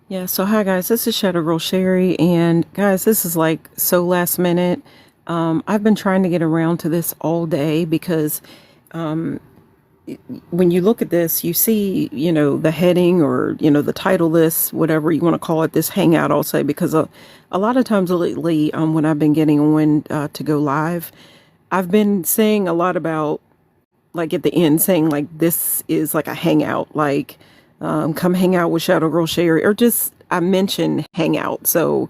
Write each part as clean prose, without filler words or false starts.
Yeah, so hi guys, this is Shadow Girl Sherry, and guys, this is like so last minute. I've been trying to get around to this all day because when you look at this, you see, the heading or, the title list, whatever you want to call it, this hangout, I'll say, because a lot of times lately, when I've been getting on to go live, I've been saying a lot about, like at the end, saying like this is like a hangout, like come hang out with Shadow Girl Sherry, or just I mentioned hangout. So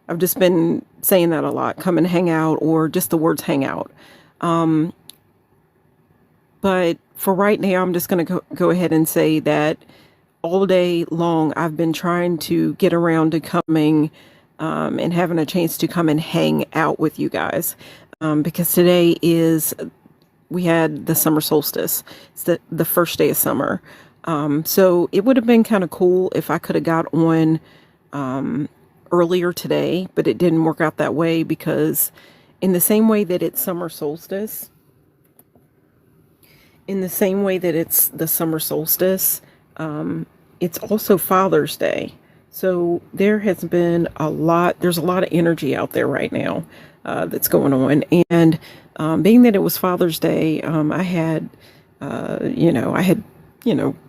I've just been saying that a lot. Come and hang out, or just the words hangout. But for right now, I'm just going to go ahead and say that all day long, I've been trying to get around to coming and having a chance to come and hang out with you guys. Because today we had the summer solstice. It's the first day of summer. So it would have been kind of cool if I could have got on earlier today, but it didn't work out that way because in the same way that it's summer solstice, in the same way that it's the summer solstice, it's also Father's Day. So there's a lot of energy out there right now that's going on. And being that it was Father's Day, I had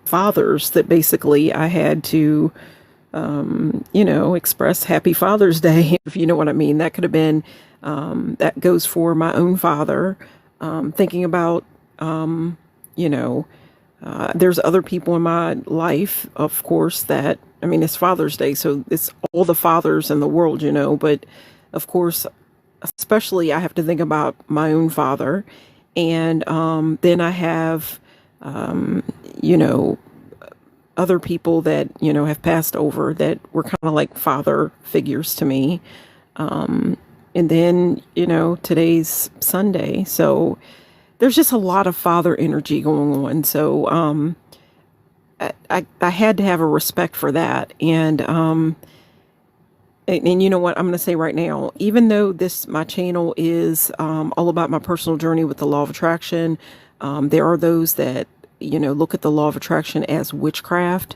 fathers that basically I had to, express Happy Father's Day, if you know what I mean. That could have been, that goes for my own father, thinking about, there's other people in my life, of course, that, I mean, it's Father's Day, so it's all the fathers in the world, but of course, especially I have to think about my own father. And then I have, other people that, have passed over that were kind of like father figures to me. And then, today's Sunday. So there's just a lot of father energy going on. So I had to have a respect for that. And you know what I'm going to say right now, even though my channel is all about my personal journey with the law of attraction, there are those that, look at the law of attraction as witchcraft.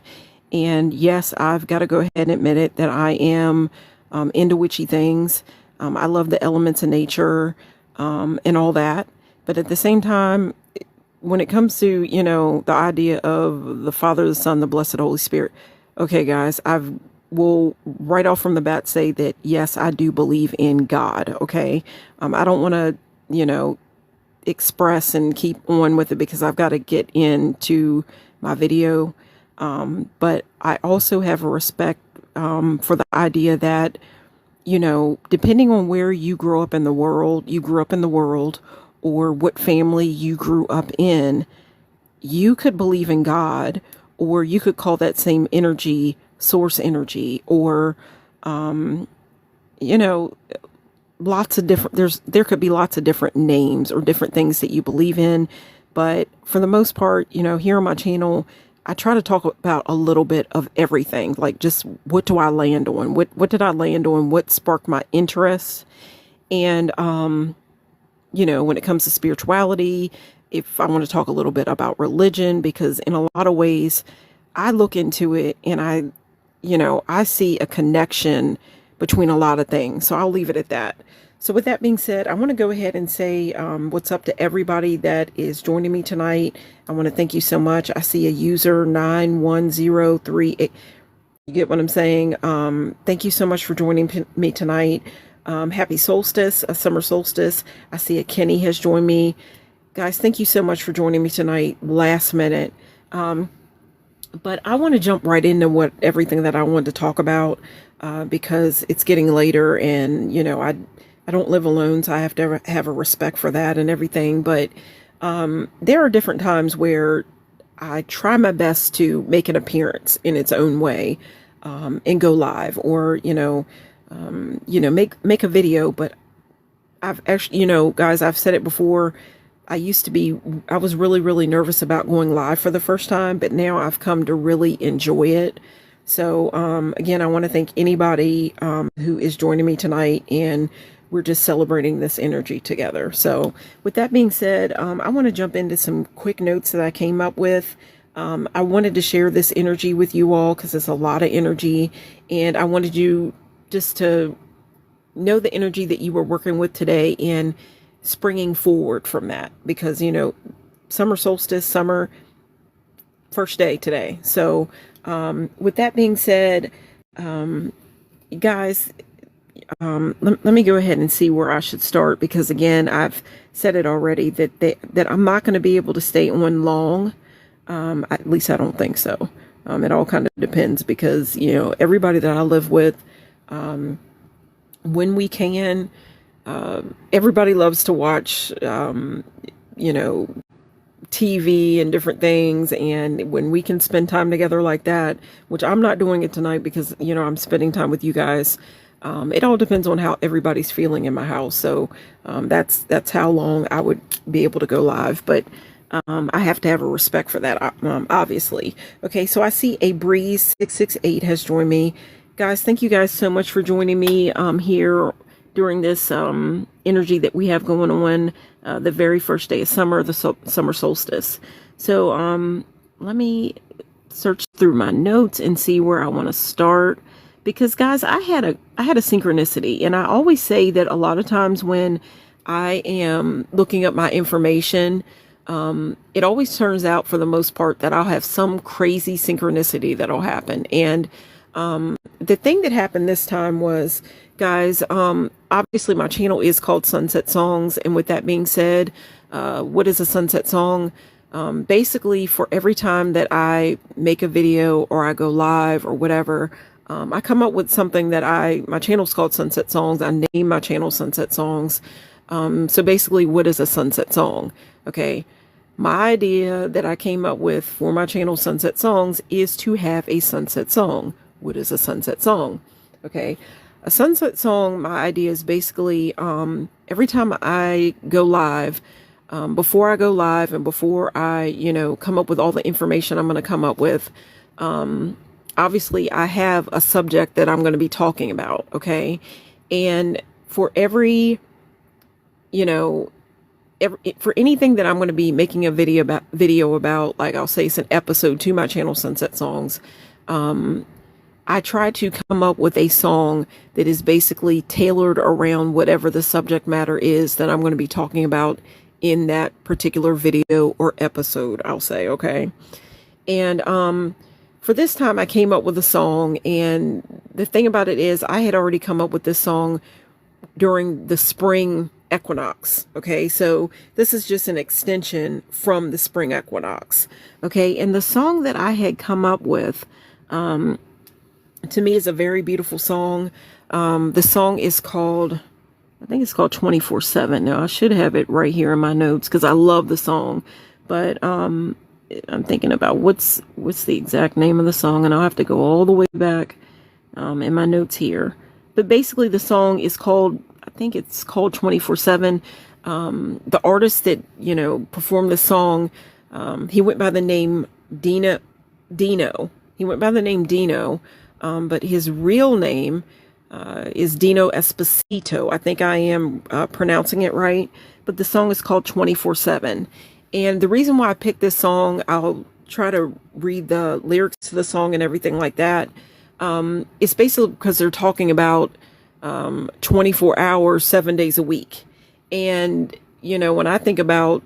And yes, I've got to go ahead and admit it that I am into witchy things. I love the elements of nature and all that. But at the same time, when it comes to, the idea of the Father, the Son, the Blessed Holy Spirit, okay, guys, will right off from the bat say that, yes, I do believe in God. Okay. I don't want to, express and keep on with it because I've got to get into my video. But I also have a respect for the idea that, depending on where you grew up in the world, or what family you grew up in, you could believe in God, or you could call that same energy source energy, or, lots of different, there could be lots of different names or different things that you believe in. But for the most part, here on my channel, I try to talk about a little bit of everything. Like, just what do I land on? What did I land on? What sparked my interest? And, when it comes to spirituality, if I want to talk a little bit about religion, because in a lot of ways I look into it and I see a connection between a lot of things. So I'll leave it at that. So with that being said, I want to go ahead and say what's up to everybody that is joining me tonight. I want to thank you so much. I see a user 91038. You get what I'm saying? Thank you so much for joining me tonight. Happy solstice, a summer solstice. I see a Kenny has joined me. Guys, thank you so much for joining me tonight, last minute. But I want to jump right into everything that I wanted to talk about because it's getting later, and I don't live alone, so I have to have a respect for that and everything. But there are different times where I try my best to make an appearance in its own way and go live, or make a video. But I've actually, guys, I've said it before. I was really, really nervous about going live for the first time, but now I've come to really enjoy it. So, again, I want to thank anybody who is joining me tonight, and we're just celebrating this energy together. So with that being said, I want to jump into some quick notes that I came up with I wanted to share this energy with you all because it's a lot of energy, and I wanted you just to know the energy that you were working with today and springing forward from that, because, you know, summer solstice, summer first day today. So with that being said, guys, let me go ahead and see where I should start, because again, I've said it already that I'm not going to be able to stay on long. At least I don't think so. It all kind of depends, because, you know, everybody that I live with, when we can, everybody loves to watch, you know, TV and different things. And when we can spend time together like that, which I'm not doing it tonight because, you know, I'm spending time with you guys. It all depends on how everybody's feeling in my house. So, that's how long I would be able to go live. But, I have to have a respect for that, obviously. Okay, so I see a Breeze 668 has joined me. Guys, thank you guys so much for joining me here during this energy that we have going on, the very first day of summer, the summer solstice. So let me search through my notes and see where I want to start. Because guys, I had a synchronicity, and I always say that a lot of times when I am looking up my information, it always turns out for the most part that I'll have some crazy synchronicity that'll happen. And the thing that happened this time was, guys, obviously my channel is called Sunset Songs. And with that being said, what is a sunset song? Basically, for every time that I make a video or I go live or whatever, I come up with something that my channel's called Sunset Songs. I name my channel Sunset Songs. So basically, what is a sunset song? Okay. My idea that I came up with for my channel Sunset Songs is to have a sunset song. What is a sunset song? Okay. A sunset song, my idea is basically, every time I go live, before I go live and before I, you know, come up with all the information I'm going to come up with, obviously I have a subject that I'm going to be talking about. Okay. And for every, you know, for anything that I'm going to be making a video about, like I'll say it's an episode to my channel Sunset Songs, I try to come up with a song that is basically tailored around whatever the subject matter is that I'm going to be talking about in that particular video or episode, I'll say. Okay. And for this time I came up with a song, and the thing about it is I had already come up with this song during the spring equinox. Okay, so this is just an extension from the spring equinox. Okay, and the song that I had come up with, to me, is a very beautiful song. The song is called, I think it's called 24/7. Now I should have it right here in my notes because I love the song, but I'm thinking about what's the exact name of the song, and I'll have to go all the way back in my notes here. But basically, the song is called, I think it's called 24/7. The artist that, you know, performed the song, he went by the name Dino. He went by the name Dino, but his real name is Dino Esposito. I think I am pronouncing it right. But the song is called 24/7. And the reason why I picked this song, I'll try to read the lyrics to the song and everything like that. It's basically because they're talking about 24 hours, 7 days a week. And, you know, when I think about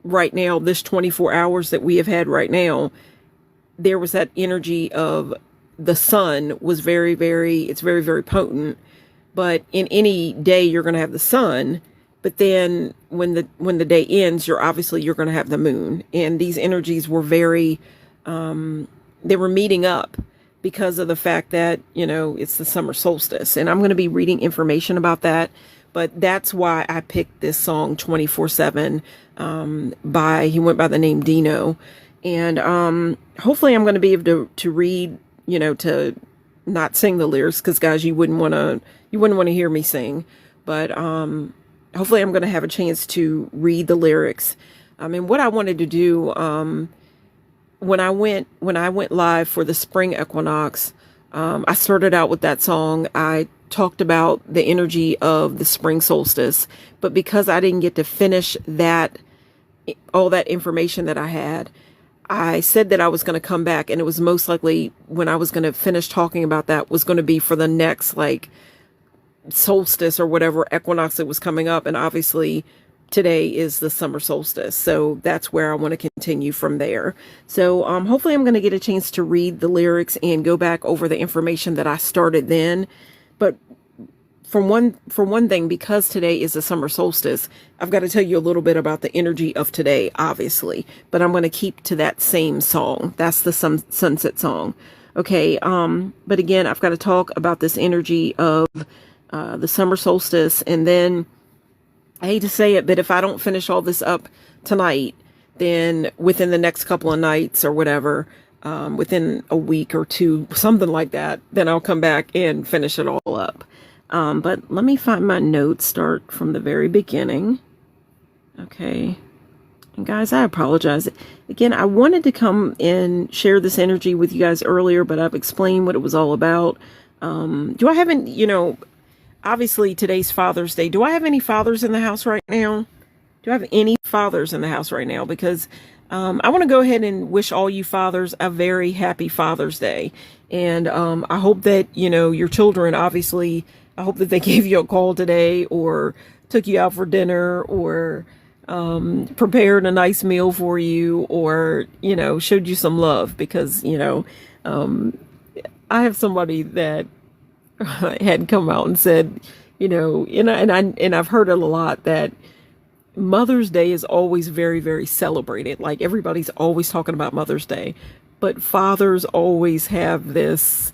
right now, this 24 hours that we have had right now, there was that energy of the sun was very, very potent. But in any day, you're going to have the sun. But then when the day ends, you're going to have the moon. And these energies were very, they were meeting up because of the fact that, you know, it's the summer solstice. And I'm going to be reading information about that. But that's why I picked this song 24/7 he went by the name Dino. And hopefully I'm going to be able to read, you know, to not sing the lyrics, because guys, you wouldn't want to hear me sing. But hopefully I'm going to have a chance to read the lyrics. And what I wanted to do, when I went live for the spring equinox, I started out with that song. I talked about the energy of the spring solstice, but because I didn't get to finish all that information that I had, I said that I was going to come back, and it was most likely when I was going to finish talking about that was going to be for the next like solstice or whatever equinox that was coming up. And obviously today is the summer solstice. So that's where I want to continue from there. So hopefully I'm going to get a chance to read the lyrics and go back over the information that I started then. But for one thing, because today is the summer solstice, I've got to tell you a little bit about the energy of today, obviously, but I'm going to keep to that same song. That's the sunset song. Okay. But again, I've got to talk about this energy of the summer solstice. And then I hate to say it, but if I don't finish all this up tonight, then within the next couple of nights or whatever, within a week or two, something like that, then I'll come back and finish it all up. But let me find my notes, start from the very beginning. Okay. And guys, I apologize. Again, I wanted to come and share this energy with you guys earlier, but I've explained what it was all about. Do I have any, obviously today's Father's Day. Do I have any fathers in the house right now? Do I have any fathers in the house right now? Because I want to go ahead and wish all you fathers a very happy Father's Day. And I hope that, your children, obviously, I hope that they gave you a call today or took you out for dinner or prepared a nice meal for you or, showed you some love because, I have somebody that had come out and said, and I've heard it a lot that Mother's Day is always very, very celebrated. Like everybody's always talking about Mother's Day, but fathers always have this,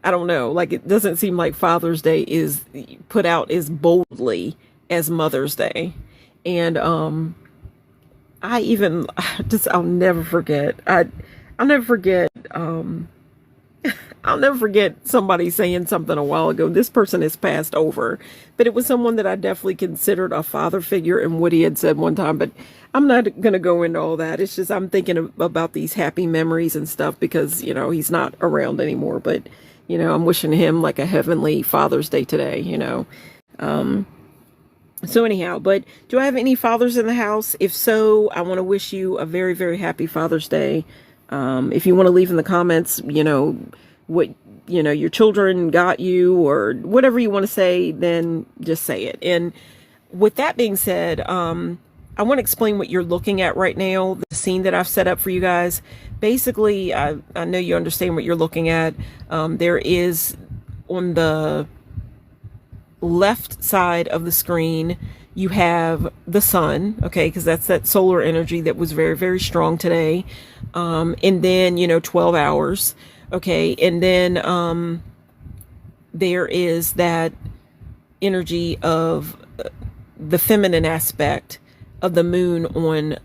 I don't know, like it doesn't seem like Father's Day is put out as boldly as Mother's Day. And I'll never forget. I'll never forget. I'll never forget somebody saying something a while ago. This person has passed over, but it was someone that I definitely considered a father figure and what he had said one time, but I'm not going to go into all that. It's just, I'm thinking about these happy memories and stuff because, he's not around anymore, but, I'm wishing him like a heavenly Father's Day today, So anyhow, but do I have any fathers in the house? If so, I want to wish you a very, very happy Father's Day. If you want to leave in the comments, what, your children got you or whatever you want to say, then just say it. And with that being said, I want to explain what you're looking at right now, the scene that I've set up for you guys. Basically, I know you understand what you're looking at. There is on the left side of the screen, you have the sun, okay, because that's that solar energy that was very, very strong today. And then, 12 hours, okay, and then there is that energy of the feminine aspect of the moon on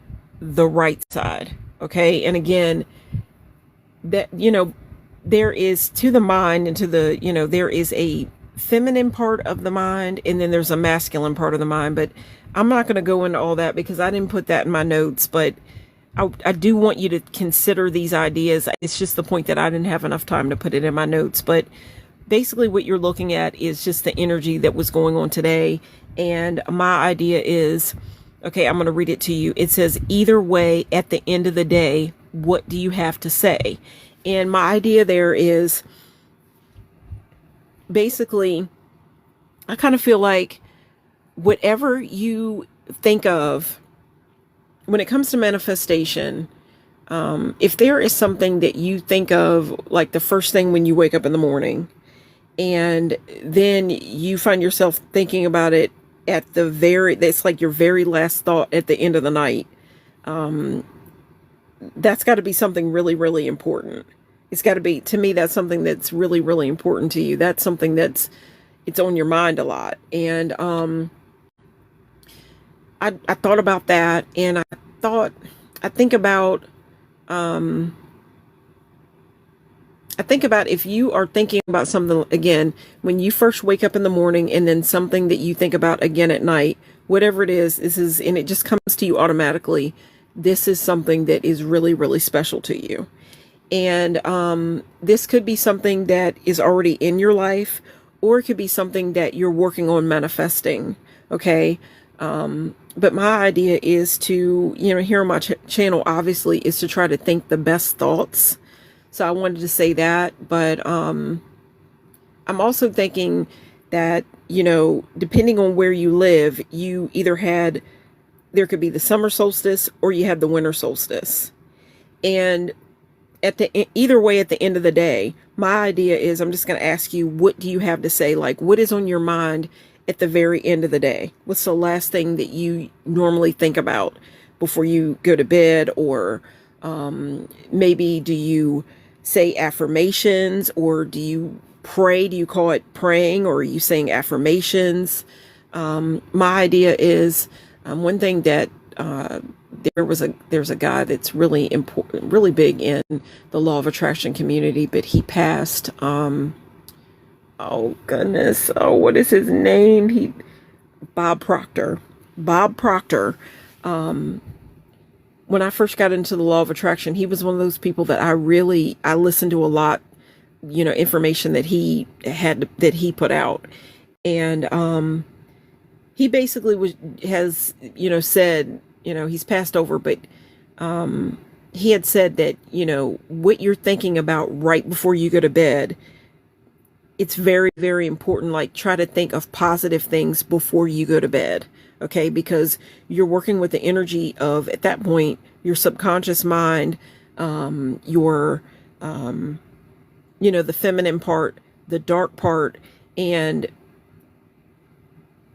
the right side, okay, and again, that, there is to the mind and to the, there is a feminine part of the mind and then there's a masculine part of the mind, but I'm not going to go into all that because I didn't put that in my notes, but I do want you to consider these ideas. It's just the point that I didn't have enough time to put it in my notes, but basically what you're looking at is just the energy that was going on today. And my idea is, okay, I'm going to read it to you. It says, either way, at the end of the day, what do you have to say? And my idea there is, basically, I kind of feel like whatever you think of when it comes to manifestation, if there is something that you think of like the first thing when you wake up in the morning, and then you find yourself thinking about it at that's like your very last thought at the end of the night, that's got to be something really, really important. It's got to be, to me, that's something that's really, really important to you. That's something it's on your mind a lot. And I thought about that, and I think about if you are thinking about something again, when you first wake up in the morning and then something that you think about again at night, whatever it is, and it just comes to you automatically, this is something that is really, really special to you. And this could be something that is already in your life, or it could be something that you're working on manifesting. Okay. But my idea is to, here on my channel, obviously, is to try to think the best thoughts. So I wanted to say that, but I'm also thinking that, depending on where you live, you either there could be the summer solstice or you have the winter solstice. And either way, at the end of the day, my idea is I'm just going to ask you, what do you have to say? Like, what is on your mind at the very end of the day? What's the last thing that you normally think about before you go to bed? Or maybe do you say affirmations, or do you pray? Do you call it praying, or are you saying affirmations? My idea is one thing that there's a guy that's really important, really big in the law of attraction community, but he passed. Oh goodness, what is his name? Bob Proctor. Bob Proctor. When I first got into the law of attraction, he was one of those people that I listened to a lot, information that he put out. And he basically has said, he's passed over, but he had said that, what you're thinking about right before you go to bed, it's very, very important. Like, try to think of positive things before you go to bed. Okay. Because you're working with the energy of, at that point, your subconscious mind, your, the feminine part, the dark part, and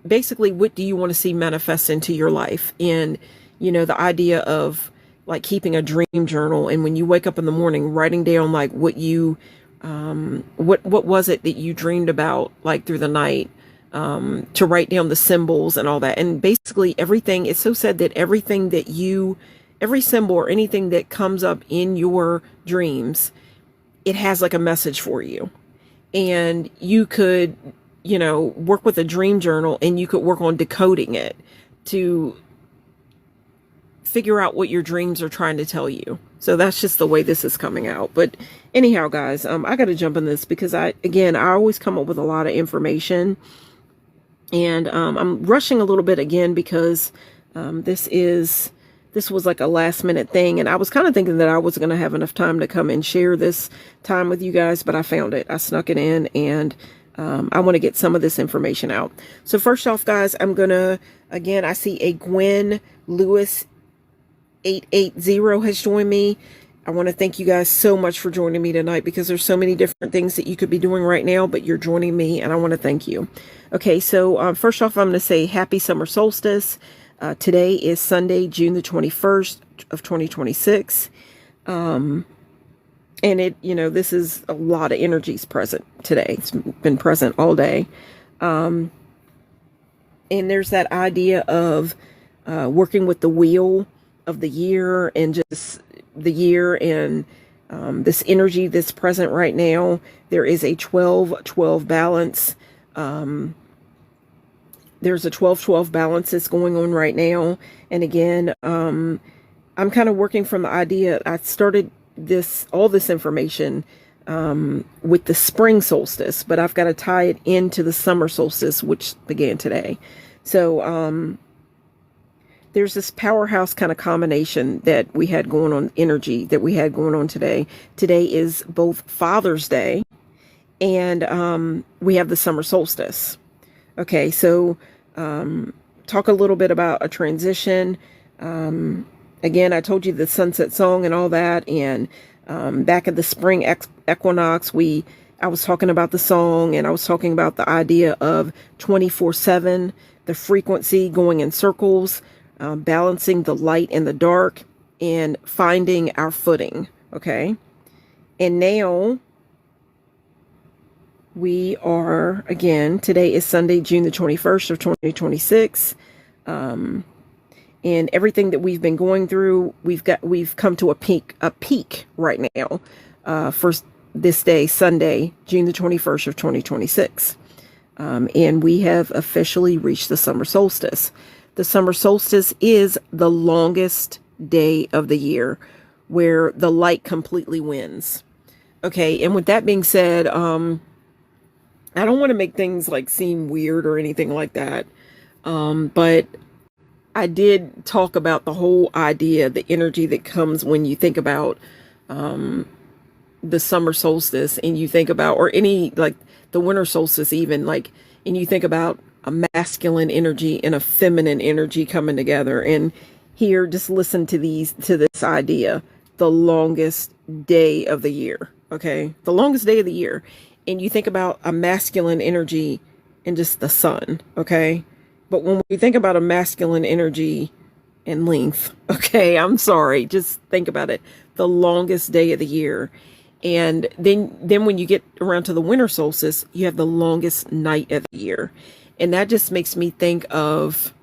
basically, what do you want to see manifest into your life? And, the idea of like keeping a dream journal. And when you wake up in the morning, writing down like what you, what was it that you dreamed about like through the night, to write down the symbols and all that. And basically everything, it's so said that every symbol or anything that comes up in your dreams, it has like a message for you. And you could, work with a dream journal, and you could work on decoding it to figure out what your dreams are trying to tell you. So that's just the way this is coming out. But anyhow, guys, I got to jump in this because I always come up with a lot of information, and I'm rushing a little bit again because this was like a last minute thing, and I was kind of thinking that I was going to have enough time to come and share this time with you guys, but I found it. I snuck it in, and I want to get some of this information out. So first off, guys, I'm going to, again, I see a Gwen Lewis 880 has joined me. I want to thank you guys so much for joining me tonight, because there's so many different things that you could be doing right now, but you're joining me, and I want to thank you. Okay, so first off, I'm going to say happy summer solstice. Today is Sunday, June the 21st of 2026. And this is a lot of energies present today. It's been present all day. And there's that idea of working with the wheel of the year, and just the year, and this energy that's present right now. There is a 12-12 balance. There's a 12-12 balance that's going on right now. And again, I'm kind of working from the idea. I started all this information with the spring solstice, but I've got to tie it into the summer solstice, which began today. So there's this powerhouse kind of combination that we had going on, energy that we had going on today. Today is both Father's Day, and we have the summer solstice. Okay, so talk a little bit about a transition. Again, I told you the sunset song and all that, and back at the spring equinox, I was talking about the song, and I was talking about the idea of 24/7, the frequency going in circles, balancing the light and the dark, and finding our footing. Okay, and now we are, again, today is Sunday, June the 21st of 2026. And everything that we've been going through, we've come to a peak right now, for this day, Sunday, June the 21st of 2026. And we have officially reached the summer solstice. The summer solstice is the longest day of the year, where the light completely wins. Okay, and with that being said, I don't want to make things like seem weird or anything like that. But I did talk about the whole idea, the energy that comes when you think about the summer solstice, and you think about, or any, like the winter solstice even, like, and you think about a masculine energy and a feminine energy coming together. And here, just listen to this idea, the longest day of the year. Okay. The longest day of the year. And you think about a masculine energy and just the sun. Okay. But when we think about a masculine energy and length, okay, I'm sorry, just think about it. The longest day of the year. And then when you get around to the winter solstice, you have the longest night of the year. And that just makes me think of,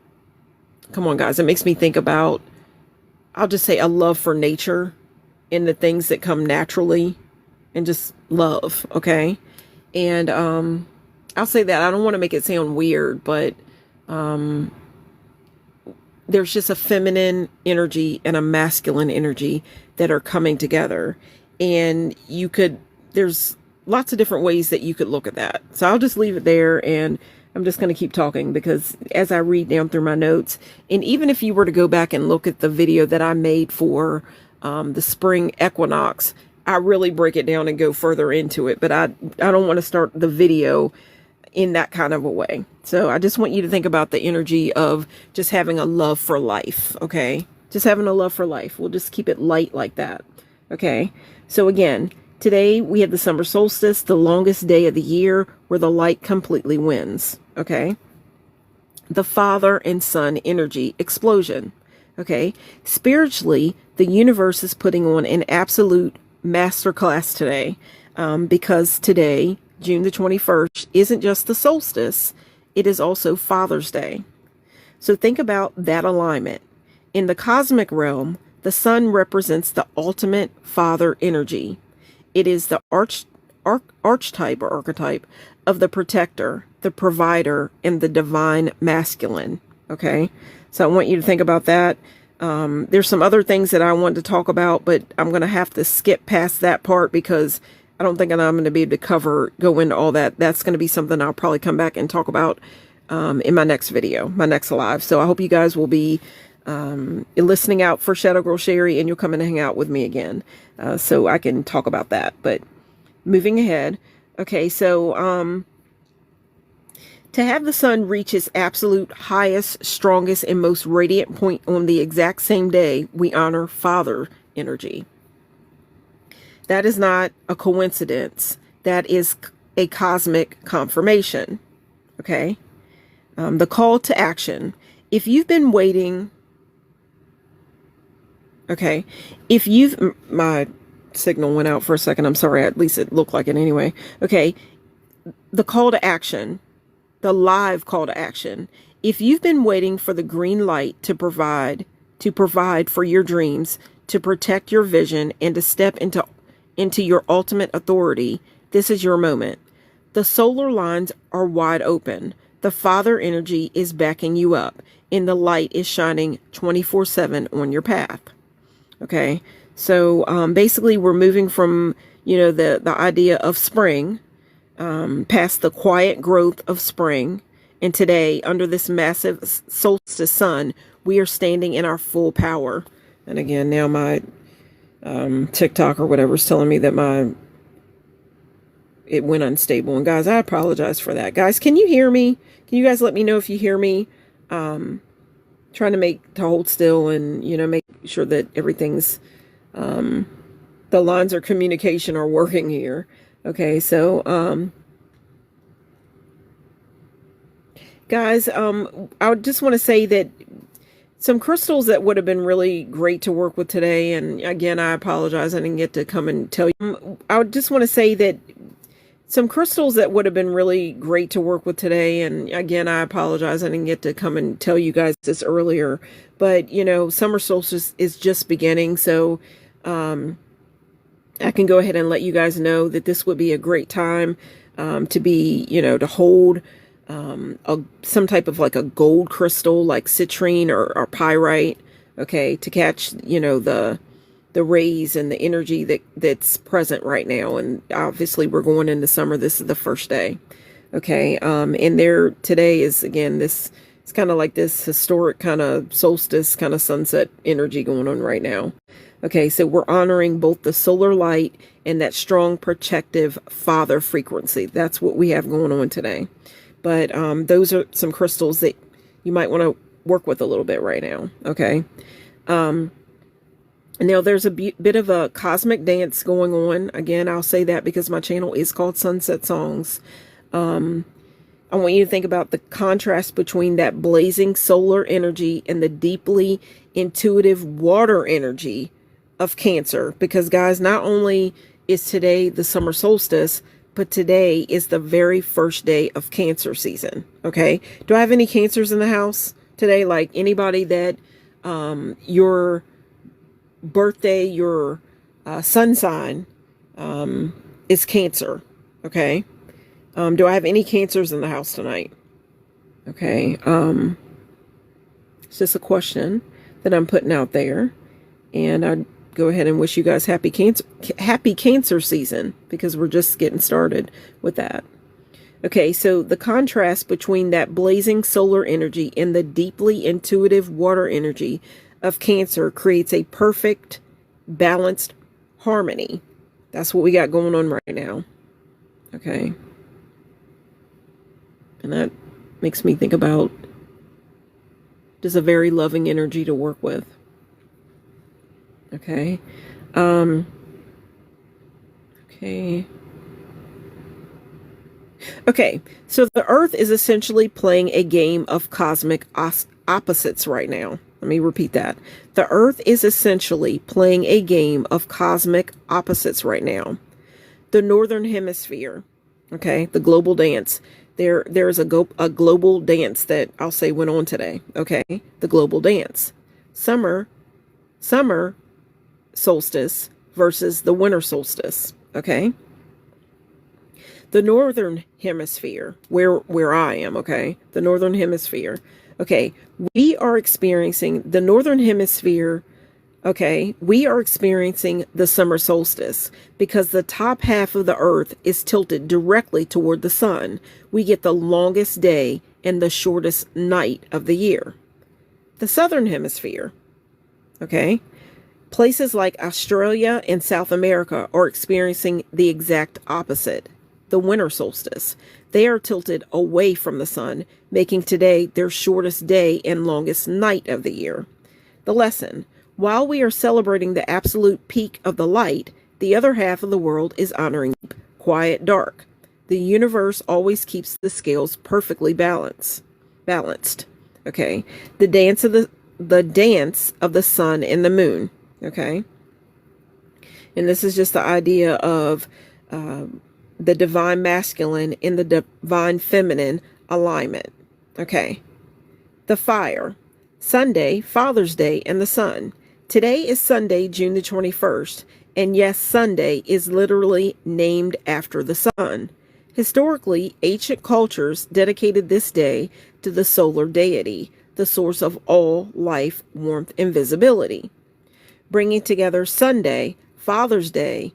come on guys, it makes me think about, I'll just say, a love for nature and the things that come naturally, and just love. Okay. And I'll say that, I don't want to make it sound weird, but there's just a feminine energy and a masculine energy that are coming together. And there's lots of different ways that you could look at that. So I'll just leave it there, and I'm just going to keep talking, because as I read down through my notes, and even if you were to go back and look at the video that I made for the spring equinox, I really break it down and go further into it. But I don't want to start the video in that kind of a way. So I just want you to think about the energy of just having a love for life. Okay. Just having a love for life. We'll just keep it light like that. Okay. So again, today we have the summer solstice, the longest day of the year, where the light completely wins. Okay. The father and son energy explosion. Okay. Spiritually, the universe is putting on an absolute masterclass today, because today, June the 21st, isn't just the solstice, it is also Father's Day. So think about that alignment. In the cosmic realm, the sun represents the ultimate father energy. It is the archetype of the protector, the provider, and the divine masculine. Okay, so I want you to think about that. There's some other things that I wanted to talk about, but I'm going to have to skip past that part, because I don't think I'm going to be able to go into all that. That's going to be something I'll probably come back and talk about in my next video, my next live. So I hope you guys will be listening out for Shadow Girl Sherry, and you'll come and hang out with me again, so I can talk about that. But moving ahead. Okay, so to have the sun reach its absolute highest, strongest, and most radiant point on the exact same day, we honor father energy. That is not a coincidence. That is a cosmic confirmation. Okay. The call to action. If you've been waiting, okay, my signal went out for a second. I'm sorry. At least it looked like it anyway. Okay. The call to action, the live call to action. If you've been waiting for the green light to provide for your dreams, to protect your vision, and to step into your ultimate authority, this is your moment. The solar lines are wide open. The father energy is backing you up, and the light is shining 24/7 on your path. Okay. So, basically we're moving from, the idea of spring, past the quiet growth of spring. And today, under this massive solstice sun, we are standing in our full power. And again, now my TikTok or whatever is telling me that it went unstable. And guys, I apologize for that. Guys, can you hear me? Can you guys let me know if you hear me? Trying to hold still and, make sure that everything's, the lines of communication are working here. Okay. So, guys, I just want to say that some crystals that would have been really great to work with today, and again, I apologize, I didn't get to come and tell you. I just want to say that some crystals that would have been really great to work with today, and again, I apologize, I didn't get to come and tell you guys this earlier, but, summer solstice is just beginning, so I can go ahead and let you guys know that this would be a great time to be, to hold some type of like a gold crystal, like citrine or pyrite, okay, to catch, the rays and the energy that's present right now. And obviously we're going into summer. This is the first day. Okay. And today is again, this It's kind of like this historic kind of solstice kind of sunset energy going on right now. Okay, so we're honoring both the solar light and that strong protective father frequency. That's what we have going on today. But those are some crystals that you might want to work with a little bit right now. Okay. Now there's a bit of a cosmic dance going on. Again, I'll say that because my channel is called Sunset Songs. I want you to think about the contrast between that blazing solar energy and the deeply intuitive water energy of Cancer. Because guys, not only is today the summer solstice, but today is the very first day of Cancer season. Okay. Do I have any Cancers in the house today? Like anybody that your birthday, your sun sign is Cancer. Okay. Do I have any Cancers in the house tonight? Okay. It's just a question that I'm putting out there. And I'd go ahead and wish you guys happy Cancer season, because we're just getting started with that. Okay, so the contrast between that blazing solar energy and the deeply intuitive water energy of Cancer creates a perfect, balanced harmony. That's what we got going on right now. Okay. And that makes me think about just a very loving energy to work with. Okay. Okay. So the Earth is essentially playing a game of cosmic opposites right now. Let me repeat that. The Earth is essentially playing a game of cosmic opposites right now. The Northern Hemisphere, okay, the global dance. There's a global dance that I'll say went on today. Okay, the global dance. Summer solstice versus the winter solstice. Okay. The Northern Hemisphere, where I am. Okay, the Northern Hemisphere. Okay, we are experiencing the Northern Hemisphere. Okay, we are experiencing the summer solstice because the top half of the Earth is tilted directly toward the sun. We get the longest day and the shortest night of the year. The Southern Hemisphere, okay, places like Australia and South America are experiencing the exact opposite, the winter solstice. They are tilted away from the sun, making today their shortest day and longest night of the year. The lesson: while we are celebrating the absolute peak of the light, the other half of the world is honoring quiet dark. The universe always keeps the scales perfectly balanced. Okay. The dance of the sun and the moon. Okay. And this is just the idea of the divine masculine and the divine feminine alignment. Okay. The fire. Sunday, Father's Day, and the sun. Today is Sunday, June the 21st, and yes, Sunday is literally named after the sun. Historically, ancient cultures dedicated this day to the solar deity, the source of all life, warmth, and visibility. Bringing together Sunday, Father's Day,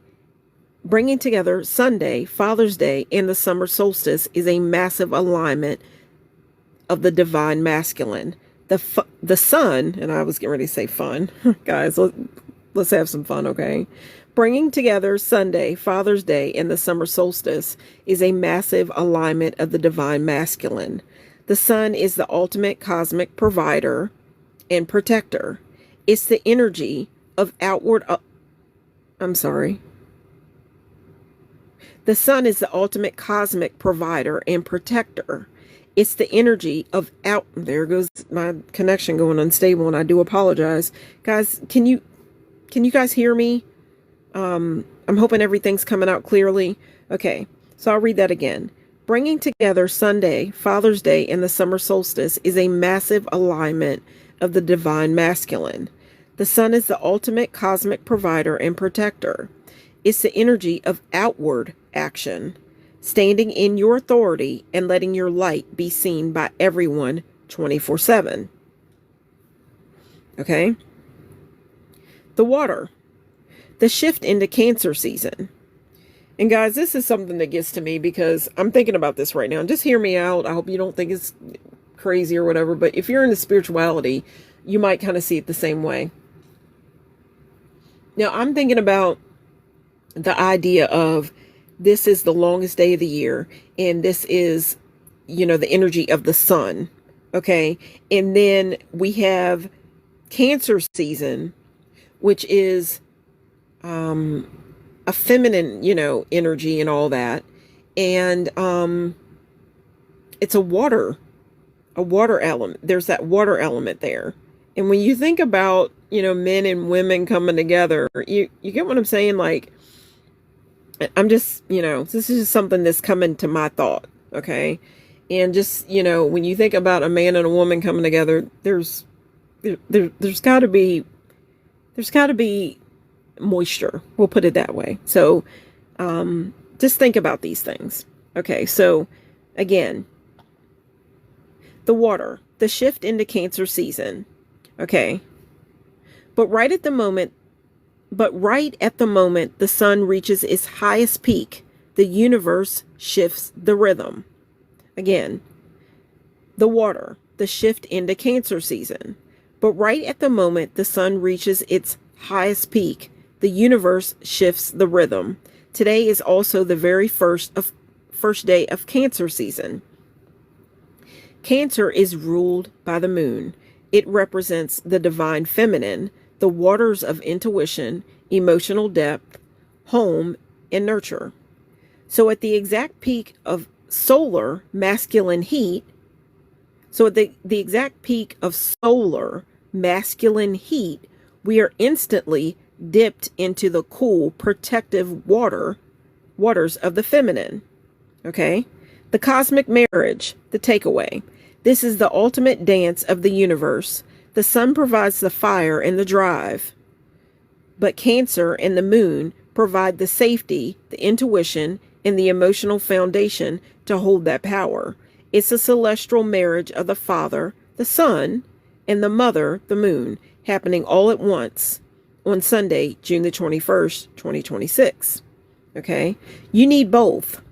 and the summer solstice is a massive alignment of the divine masculine. The sun, and I was getting ready to say fun. Guys, let's have some fun, okay? Bringing together Sunday, Father's Day, and the summer solstice is a massive alignment of the divine masculine. The sun is the ultimate cosmic provider and protector. It's the energy of outward... The sun is the ultimate cosmic provider and protector. It's the energy of there goes my connection going unstable, and I do apologize. Guys, can you guys hear me? I'm hoping everything's coming out clearly. Okay, so I'll read that again. Bringing together Sunday, Father's Day, and the summer solstice is a massive alignment of the divine masculine. The sun is the ultimate cosmic provider and protector. It's the energy of outward action, standing in your authority and letting your light be seen by everyone 24/7. Okay? The water. The shift into Cancer season. And guys, this is something that gets to me because I'm thinking about this right now. And just hear me out. I hope you don't think it's crazy or whatever, but if you're into spirituality, you might kind of see it the same way. Now, I'm thinking about the idea of this is the longest day of the year, and this is, the energy of the sun. Okay. And then we have Cancer season, which is a feminine, energy and all that. And it's a water element. There's that water element there. And when you think about, men and women coming together, you get what I'm saying? Like, I'm just, this is just something that's coming to my thought. Okay. And just, when you think about a man and a woman coming together, there's gotta be moisture. We'll put it that way. So, just think about these things. Okay. So again, the water, the shift into Cancer season. Okay. But right at the moment, the sun reaches its highest peak, the universe shifts the rhythm. Again, the water, the shift into Cancer season. But right at the moment the sun reaches its highest peak, the universe shifts the rhythm. Today is also the very first day of Cancer season. Cancer is ruled by the moon. It represents the divine feminine, the waters of intuition, emotional depth, home, and nurture. So at the exact peak of solar masculine heat, we are instantly dipped into the cool, protective waters of the feminine. Okay? The cosmic marriage, the takeaway. This is the ultimate dance of the universe. The sun provides the fire and the drive, but Cancer and the moon provide the safety, the intuition, and the emotional foundation to hold that power. It's a celestial marriage of the father, the sun, and the mother, the moon, happening all at once on Sunday, June the 21st, 2026. Okay? You need both.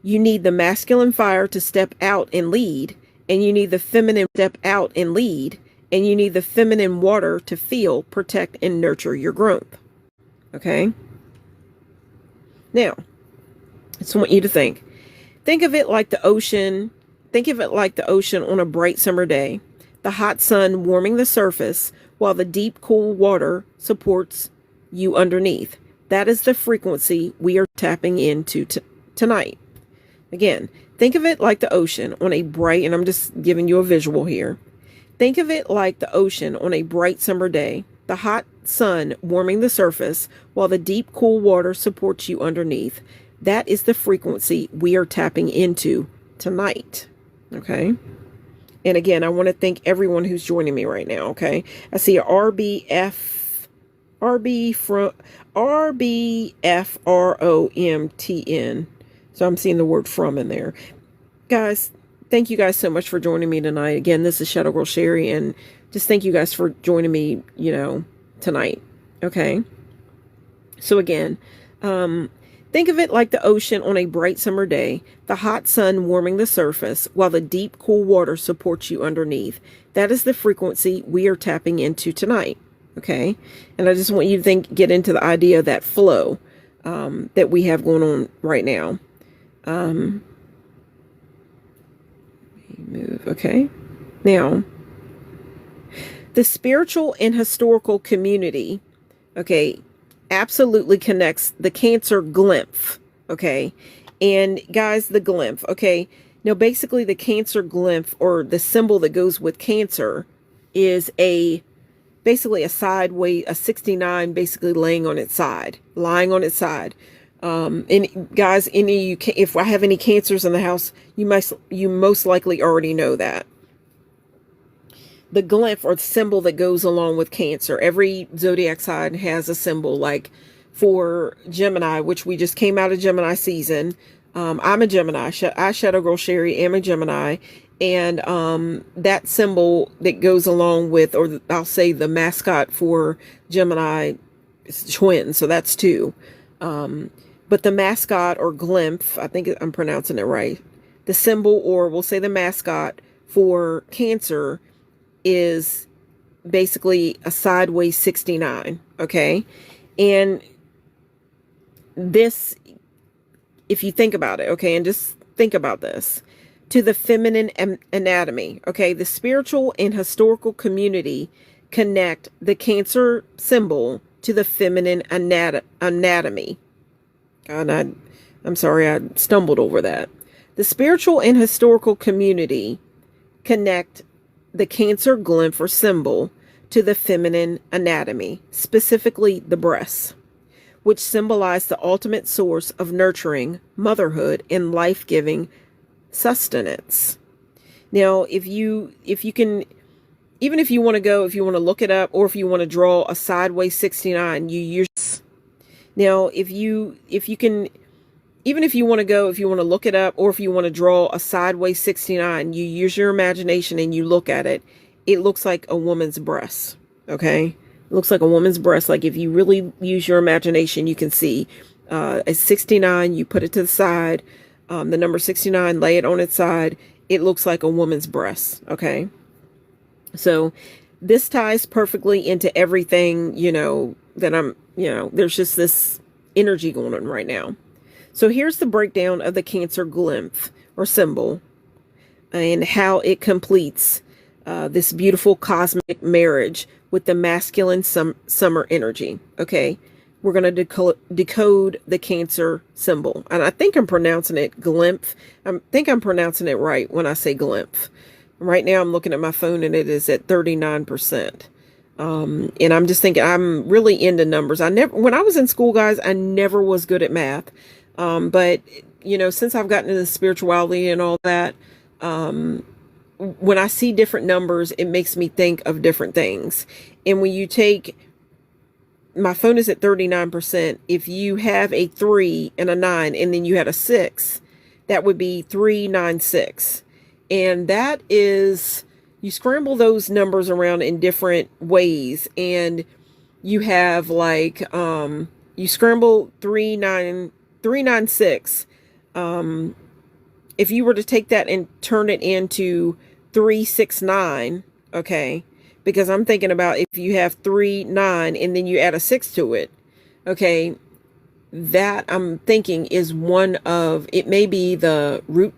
You need the masculine fire to step out and lead, and you need the feminine step out and lead, and you need the feminine water to feel, protect, and nurture your growth. Okay? Now, I just want you to think. Think of it like the ocean. Think of it like the ocean on a bright summer day. The hot sun warming the surface while the deep, cool water supports you underneath. That is the frequency we are tapping into tonight. Again, think of it like the ocean on a bright, and I'm just giving you a visual here. Think of it like the ocean on a bright summer day. The hot sun warming the surface while the deep, cool water supports you underneath. That is the frequency we are tapping into tonight. Okay. And again, I want to thank everyone who's joining me right now. Okay. I see a RBFROMTN. So I'm seeing the word from in there. Guys, thank you guys so much for joining me tonight. Again, this is Shadow Girl Sherry, and just thank you guys for joining me, tonight. Okay. So again, think of it like the ocean on a bright summer day, the hot sun warming the surface while the deep, cool water supports you underneath. That is the frequency we are tapping into tonight. Okay. And I just want you to get into the idea of that flow that we have going on right now. Move. Okay. Now, the spiritual and historical community, okay, absolutely connects the Cancer glyph. Okay. And guys, the glyph. Okay. Now, basically the Cancer glyph, or the symbol that goes with Cancer, is basically a sideways, a 69, basically lying on its side. And guys, if I have any Cancers in the house, you most likely already know that. The glyph, or the symbol that goes along with Cancer. Every zodiac sign has a symbol. Like for Gemini, which we just came out of Gemini season. I'm a Gemini. I, Shadow Girl Sherry, am a Gemini. And that symbol that goes along with, or I'll say the mascot for Gemini is twins. So that's 2. But the mascot, or glyph, I think I'm pronouncing it right. The symbol, or we'll say the mascot for Cancer is basically a sideways 69. Okay. And this, if you think about it, okay, and just think about this, to the feminine anatomy, okay, the spiritual and historical community connect the Cancer symbol to the feminine anatomy. God, I'm sorry, I stumbled over that. The spiritual and historical community connect the Cancer glyph or symbol to the feminine anatomy, specifically the breasts, which symbolize the ultimate source of nurturing, motherhood, and life-giving sustenance. Now, if you can, even if you want to look it up, or if you want to draw a sideways 69, you use. Now, if you can, even if you want to look it up, or if you want to draw a sideways 69, you use your imagination and you look at it. It looks like a woman's breast. Okay, it looks like a woman's breast. Like if you really use your imagination, you can see a 69. You put it to the side, the number 69, lay it on its side. It looks like a woman's breast. Okay, so this ties perfectly into everything, that I'm, there's just this energy going on right now. So here's the breakdown of the Cancer glyph or symbol and how it completes this beautiful cosmic marriage with the masculine summer energy. Okay, we're going to decode the Cancer symbol. And I think I'm pronouncing it glyph. I think I'm pronouncing it right when I say glyph. Right now I'm looking at my phone and it is at 39%. And I'm just thinking, I'm really into numbers. When I was in school, guys, I never was good at math. But since I've gotten into spirituality and all that, when I see different numbers, it makes me think of different things. And when you take, my phone is at 39%. If you have a 3 and a 9, and then you had a 6, that would be 396. And that is, you scramble those numbers around in different ways. And you have like, you scramble 396. If you were to take that and turn it into 369, okay, because I'm thinking about if you have 39 and then you add a 6 to it, okay, that I'm thinking is one of, it may be the root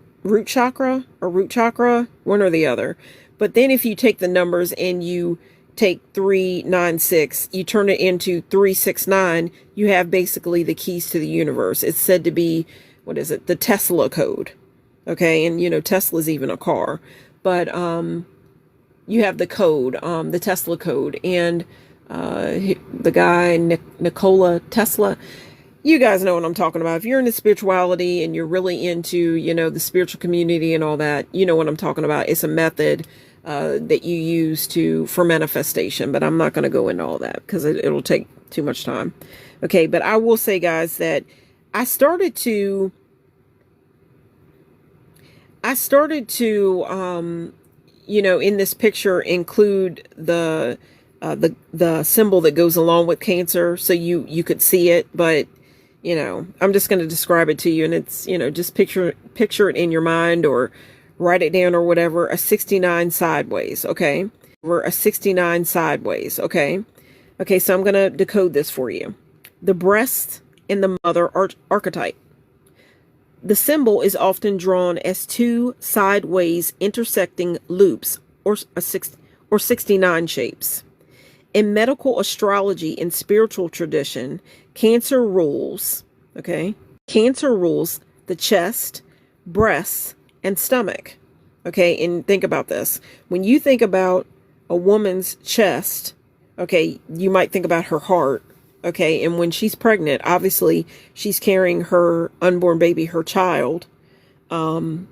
chakra or root chakra, one or the other. But then if you take the numbers and you take 396, you turn it into 369, you have basically the keys to the universe. It's said to be, what is it? The Tesla code. Okay. And Tesla's even a car, but, you have the code, the Tesla code, and, the guy, Nikola Tesla, you guys know what I'm talking about. If you're into spirituality and you're really into, the spiritual community and all that, you know what I'm talking about. It's a method that you use for manifestation, but I'm not going to go into all that because it'll take too much time. Okay, but I will say, guys, that I started to in this picture include the symbol that goes along with Cancer, so you could see it, but I'm just going to describe it to you, and it's, just picture it in your mind or write it down or whatever. A 69 sideways. Okay. We're a 69 sideways. Okay. Okay. So I'm going to decode this for you. The breast in the mother archetype. The symbol is often drawn as 2 sideways intersecting loops or 69 shapes. In medical astrology and spiritual tradition, Cancer rules, okay? Cancer rules the chest, breasts, and stomach. Okay, and think about this. When you think about a woman's chest, okay, you might think about her heart. Okay, and when she's pregnant, obviously she's carrying her unborn baby, her child, under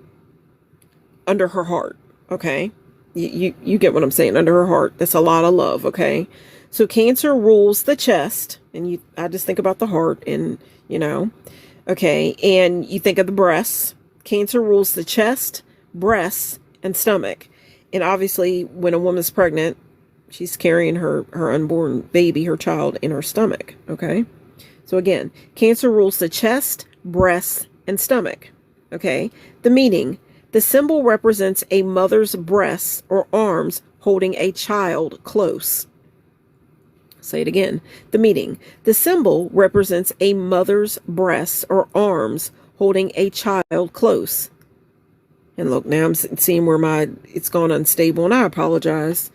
her heart. Okay, you get what I'm saying, under her heart. That's a lot of love. Okay, so Cancer rules the chest, and I just think about the heart, and okay, and you think of the breasts. Cancer rules the chest, breasts, and stomach, and obviously when a woman's pregnant, she's carrying her unborn baby, her child, in her stomach. Okay. So again, Cancer rules the chest, breasts, and stomach. Okay. The meaning, The symbol represents a mother's breasts or arms holding a child close. Say it again. The meaning. The symbol represents a mother's breasts or arms holding a child close. And look, now I'm seeing where it's gone unstable, and I apologize.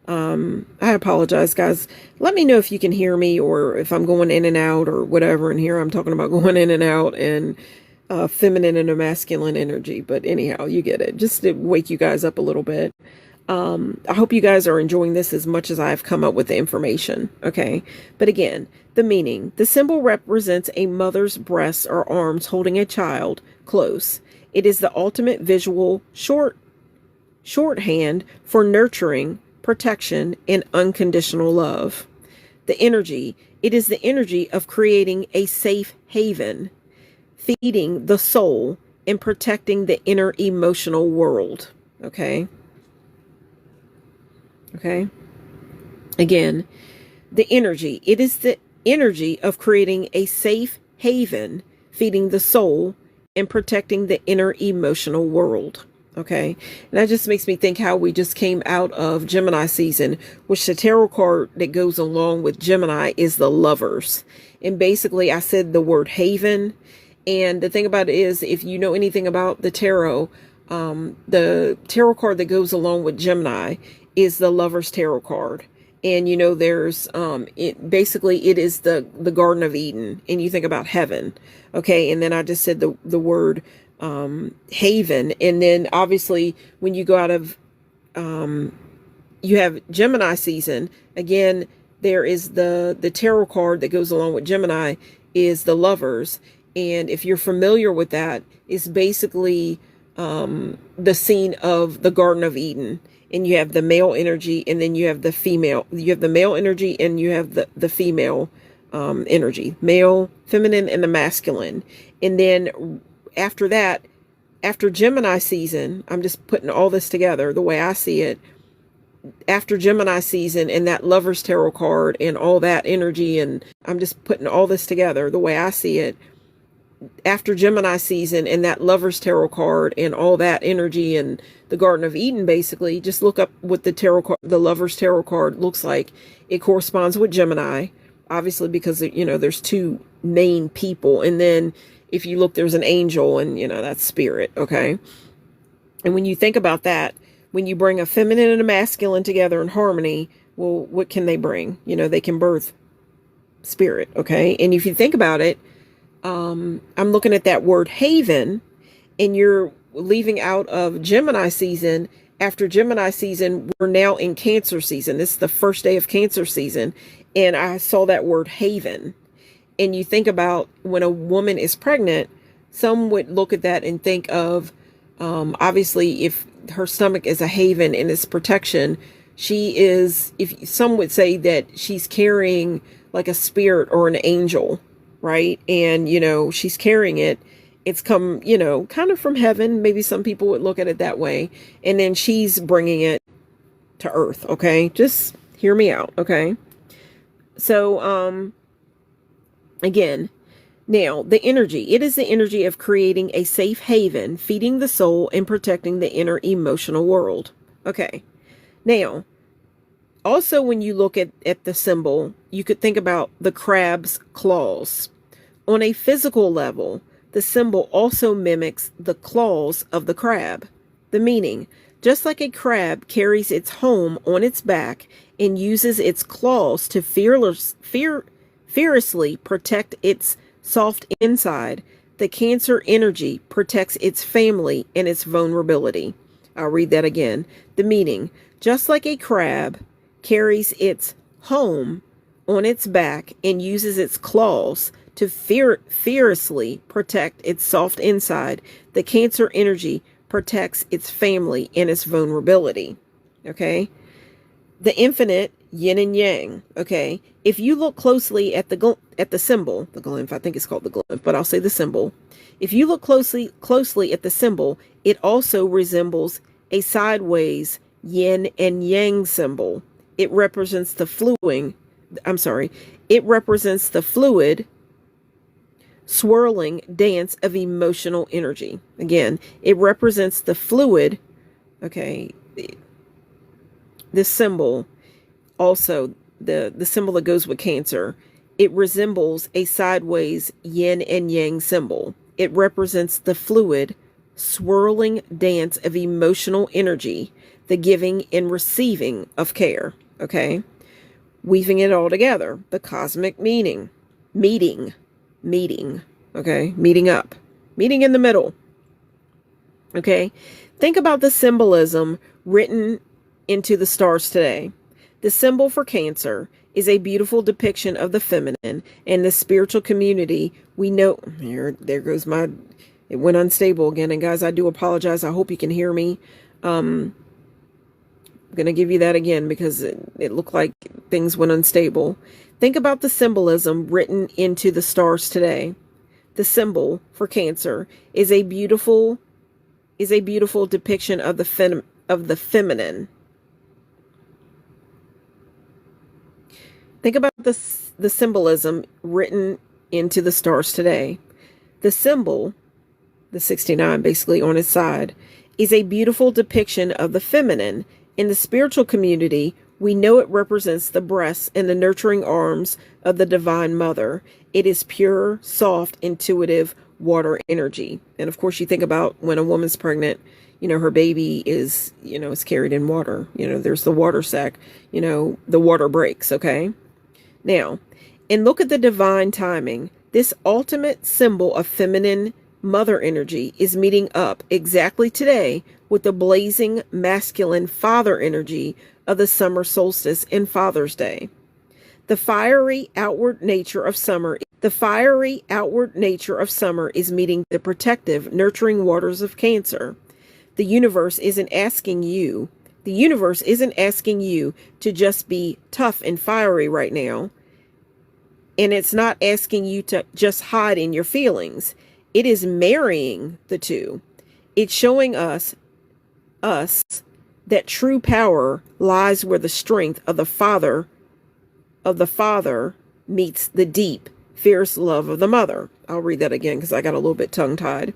Guys. Let me know if you can hear me or if I'm going in and out or whatever. And here I'm talking about going in and out and feminine and a masculine energy. But anyhow, you get it. Just to wake you guys up a little bit. I hope you guys are enjoying this as much as I've come up with the information. Okay. But again, the meaning. The symbol represents a mother's breasts or arms holding a child close. It is the ultimate visual shorthand for nurturing, protection, and unconditional love. The energy. It is the energy of creating a safe haven, feeding the soul, and protecting the inner emotional world. Okay. Okay. Again, the energy. It is the energy of creating a safe haven, feeding the soul, and protecting the inner emotional world. Okay. And that just makes me think how we just came out of Gemini season, which the tarot card that goes along with Gemini is the Lovers. And basically I said the word haven. And the thing about it is, if you know anything about the tarot card that goes along with Gemini is the Lover's tarot card. And you know, there's it is the Garden of Eden, and you think about heaven. Okay. And then I just said the word haven. And then obviously when you go out of you have Gemini season, again, there is the tarot card that goes along with Gemini is the Lovers. And if you're familiar with that, it's basically the scene of the Garden of Eden. And you have the male energy, and then you have the female. You have the male energy, and you have the female energy. Male, feminine, and the masculine. And then after that, after Gemini season, I'm just putting all this together the way I see it. After Gemini season and that Lover's tarot card and all that energy, and I'm just putting all this together the way I see it. After Gemini season and that Lover's tarot card and all that energy and the Garden of Eden, basically, just look up what the Lover's tarot card looks like. It corresponds with Gemini, obviously, because, you know, there's two main people. And then if you look, there's an angel, and, you know, that's spirit. Okay. And when you think about that, when you bring a feminine and a masculine together in harmony, well, what can they bring? You know, they can birth spirit. Okay. And if you think about it, I'm looking at that word haven, and you're leaving out of Gemini season. After Gemini season, we're now in Cancer season. This is the first day of Cancer season. And I saw that word haven. And you think about when a woman is pregnant, some would look at that and think of, obviously, if her stomach is a haven and it's protection, if some would say that she's carrying like a spirit or an angel. Right. And, you know, she's carrying it. It's come, you know, kind of from heaven. Maybe some people would look at it that way. And then she's bringing it to earth. Okay. Just hear me out. Okay. So, again, now the energy, it is the energy of creating a safe haven, feeding the soul, and protecting the inner emotional world. Okay. Now, also, when you look at the symbol, you could think about the crab's claws. On a physical level, the symbol also mimics the claws of the crab. The meaning, just like a crab carries its home on its back and uses its claws to fearlessly protect its soft inside, the Cancer energy protects its family and its vulnerability. I'll read that again. The meaning, just like a crab carries its home on its back and uses its claws to fiercely protect its soft inside, the Cancer energy protects its family and its vulnerability. Okay. The infinite yin and yang. Okay. If you look closely at the symbol, the glyph, I think it's called the glyph, but I'll say the symbol. If you look closely at the symbol, it also resembles a sideways yin and yang symbol. It represents the fluid swirling dance of emotional energy. Again, it represents the fluid, okay, this symbol, also the symbol that goes with Cancer, it resembles a sideways yin and yang symbol. It represents the fluid, swirling dance of emotional energy, the giving and receiving of care, okay? Weaving it all together, the cosmic meaning, meeting, okay? Meeting up, meeting in the middle, okay? Think about the symbolism written into the stars today. The symbol for Cancer is a beautiful depiction of the feminine and the spiritual community. We know, there goes it went unstable again. And guys, I do apologize. I hope you can hear me. I'm going to give you that again because it looked like things went unstable. Think about the symbolism written into the stars today. The symbol for Cancer is a beautiful depiction of the feminine. Think about the symbolism written into the stars today. The symbol, the 69 basically on its side, is a beautiful depiction of the feminine. In the spiritual community, we know it represents the breasts and the nurturing arms of the Divine Mother. It is pure, soft, intuitive water energy. And of course, you think about when a woman's pregnant, her baby is, is carried in water. There's the water sac, the water breaks, okay? Now, and look at the divine timing. This ultimate symbol of feminine mother energy is meeting up exactly today with the blazing masculine father energy of the summer solstice and Father's Day. The fiery outward nature of summer is meeting the protective, nurturing waters of Cancer. The universe isn't asking you to just be tough and fiery right now. And it's not asking you to just hide in your feelings. It is marrying the two. It's showing us that true power lies where the strength of the father meets the deep, fierce love of the mother. I'll read that again because I got a little bit tongue-tied.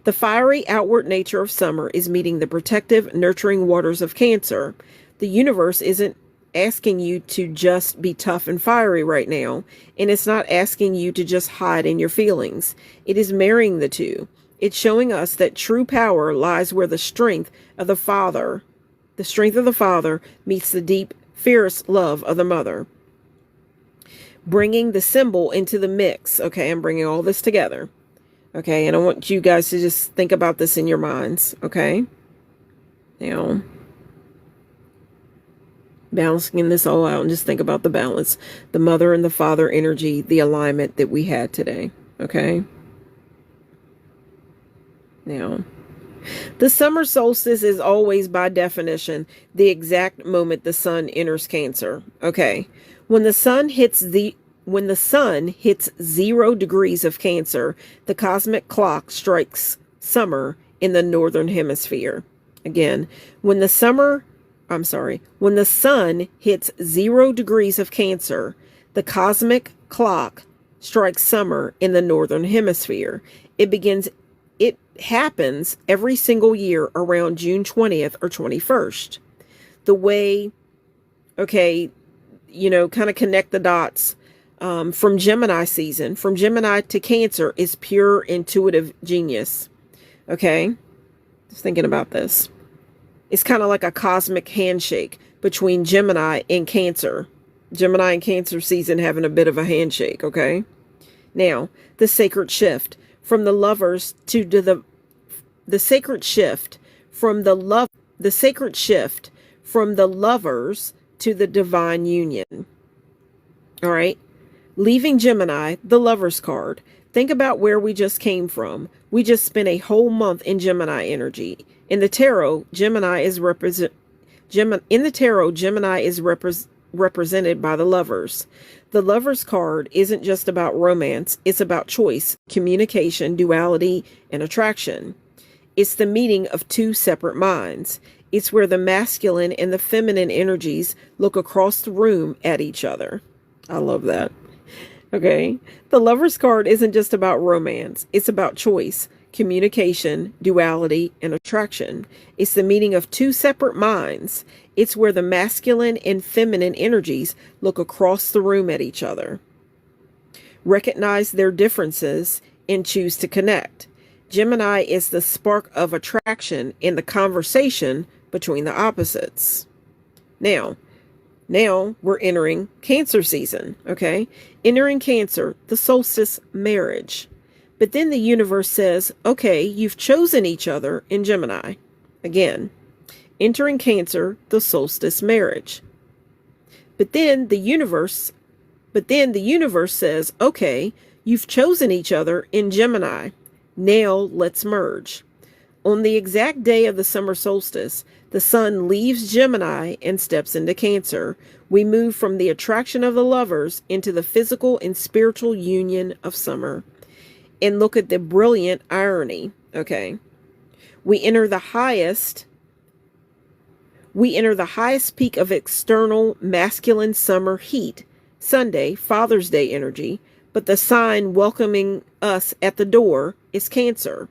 The fiery outward nature of summer is meeting the protective, nurturing waters of Cancer. The universe isn't asking you to just be tough and fiery right now, and it's not asking you to just hide in your feelings. It is marrying the two. It's showing us that true power lies where the strength of the father meets the deep, fierce love of the mother. Bringing the symbol into the mix. Okay, I'm bringing all this together. Okay, and I want you guys to just think about this in your minds. Okay, now balancing this all out and just think about the balance, the mother and the father energy, the alignment that we had today. Okay, now the summer solstice is always, by definition, the exact moment the sun enters Cancer. Okay, when the sun hits 0 degrees of Cancer, the cosmic clock strikes summer in the northern hemisphere. Again, when the sun hits 0 degrees of Cancer, the cosmic clock strikes summer in the northern hemisphere. It happens every single year around June 20th or 21st. The way, kind of connect the dots. From Gemini season, from Gemini to Cancer is pure intuitive genius. Okay, just thinking about this. It's kind of like a cosmic handshake between Gemini and Cancer. Gemini and Cancer season having a bit of a handshake. Okay, now the sacred shift from the lovers to the sacred shift from the lovers to the divine union. All right. Leaving Gemini, the Lover's card. Think about where we just came from. We just spent a whole month in Gemini energy. In the tarot, Gemini is represented by the Lovers. The Lover's card isn't just about romance. It's about choice, communication, duality, and attraction. It's the meeting of two separate minds. It's where the masculine and the feminine energies look across the room at each other. I love that. Okay. The Lover's card isn't just about romance. It's about choice, communication, duality, and attraction. It's the meeting of two separate minds. It's where the masculine and feminine energies look across the room at each other, recognize their differences, and choose to connect. Gemini is the spark of attraction in the conversation between the opposites. Now we're entering Cancer season, okay? Entering Cancer, the solstice marriage. But then the universe says, okay, you've chosen each other in Gemini. Again, entering Cancer, the solstice marriage. But then the universe says, okay, you've chosen each other in Gemini. Now let's merge. On the exact day of the summer solstice, the sun leaves Gemini and steps into Cancer. We move from the attraction of the lovers into the physical and spiritual union of summer. And look at the brilliant irony, okay? We enter the highest peak of external masculine summer heat, Sunday, Father's Day energy, but the sign welcoming us at the door is Cancer,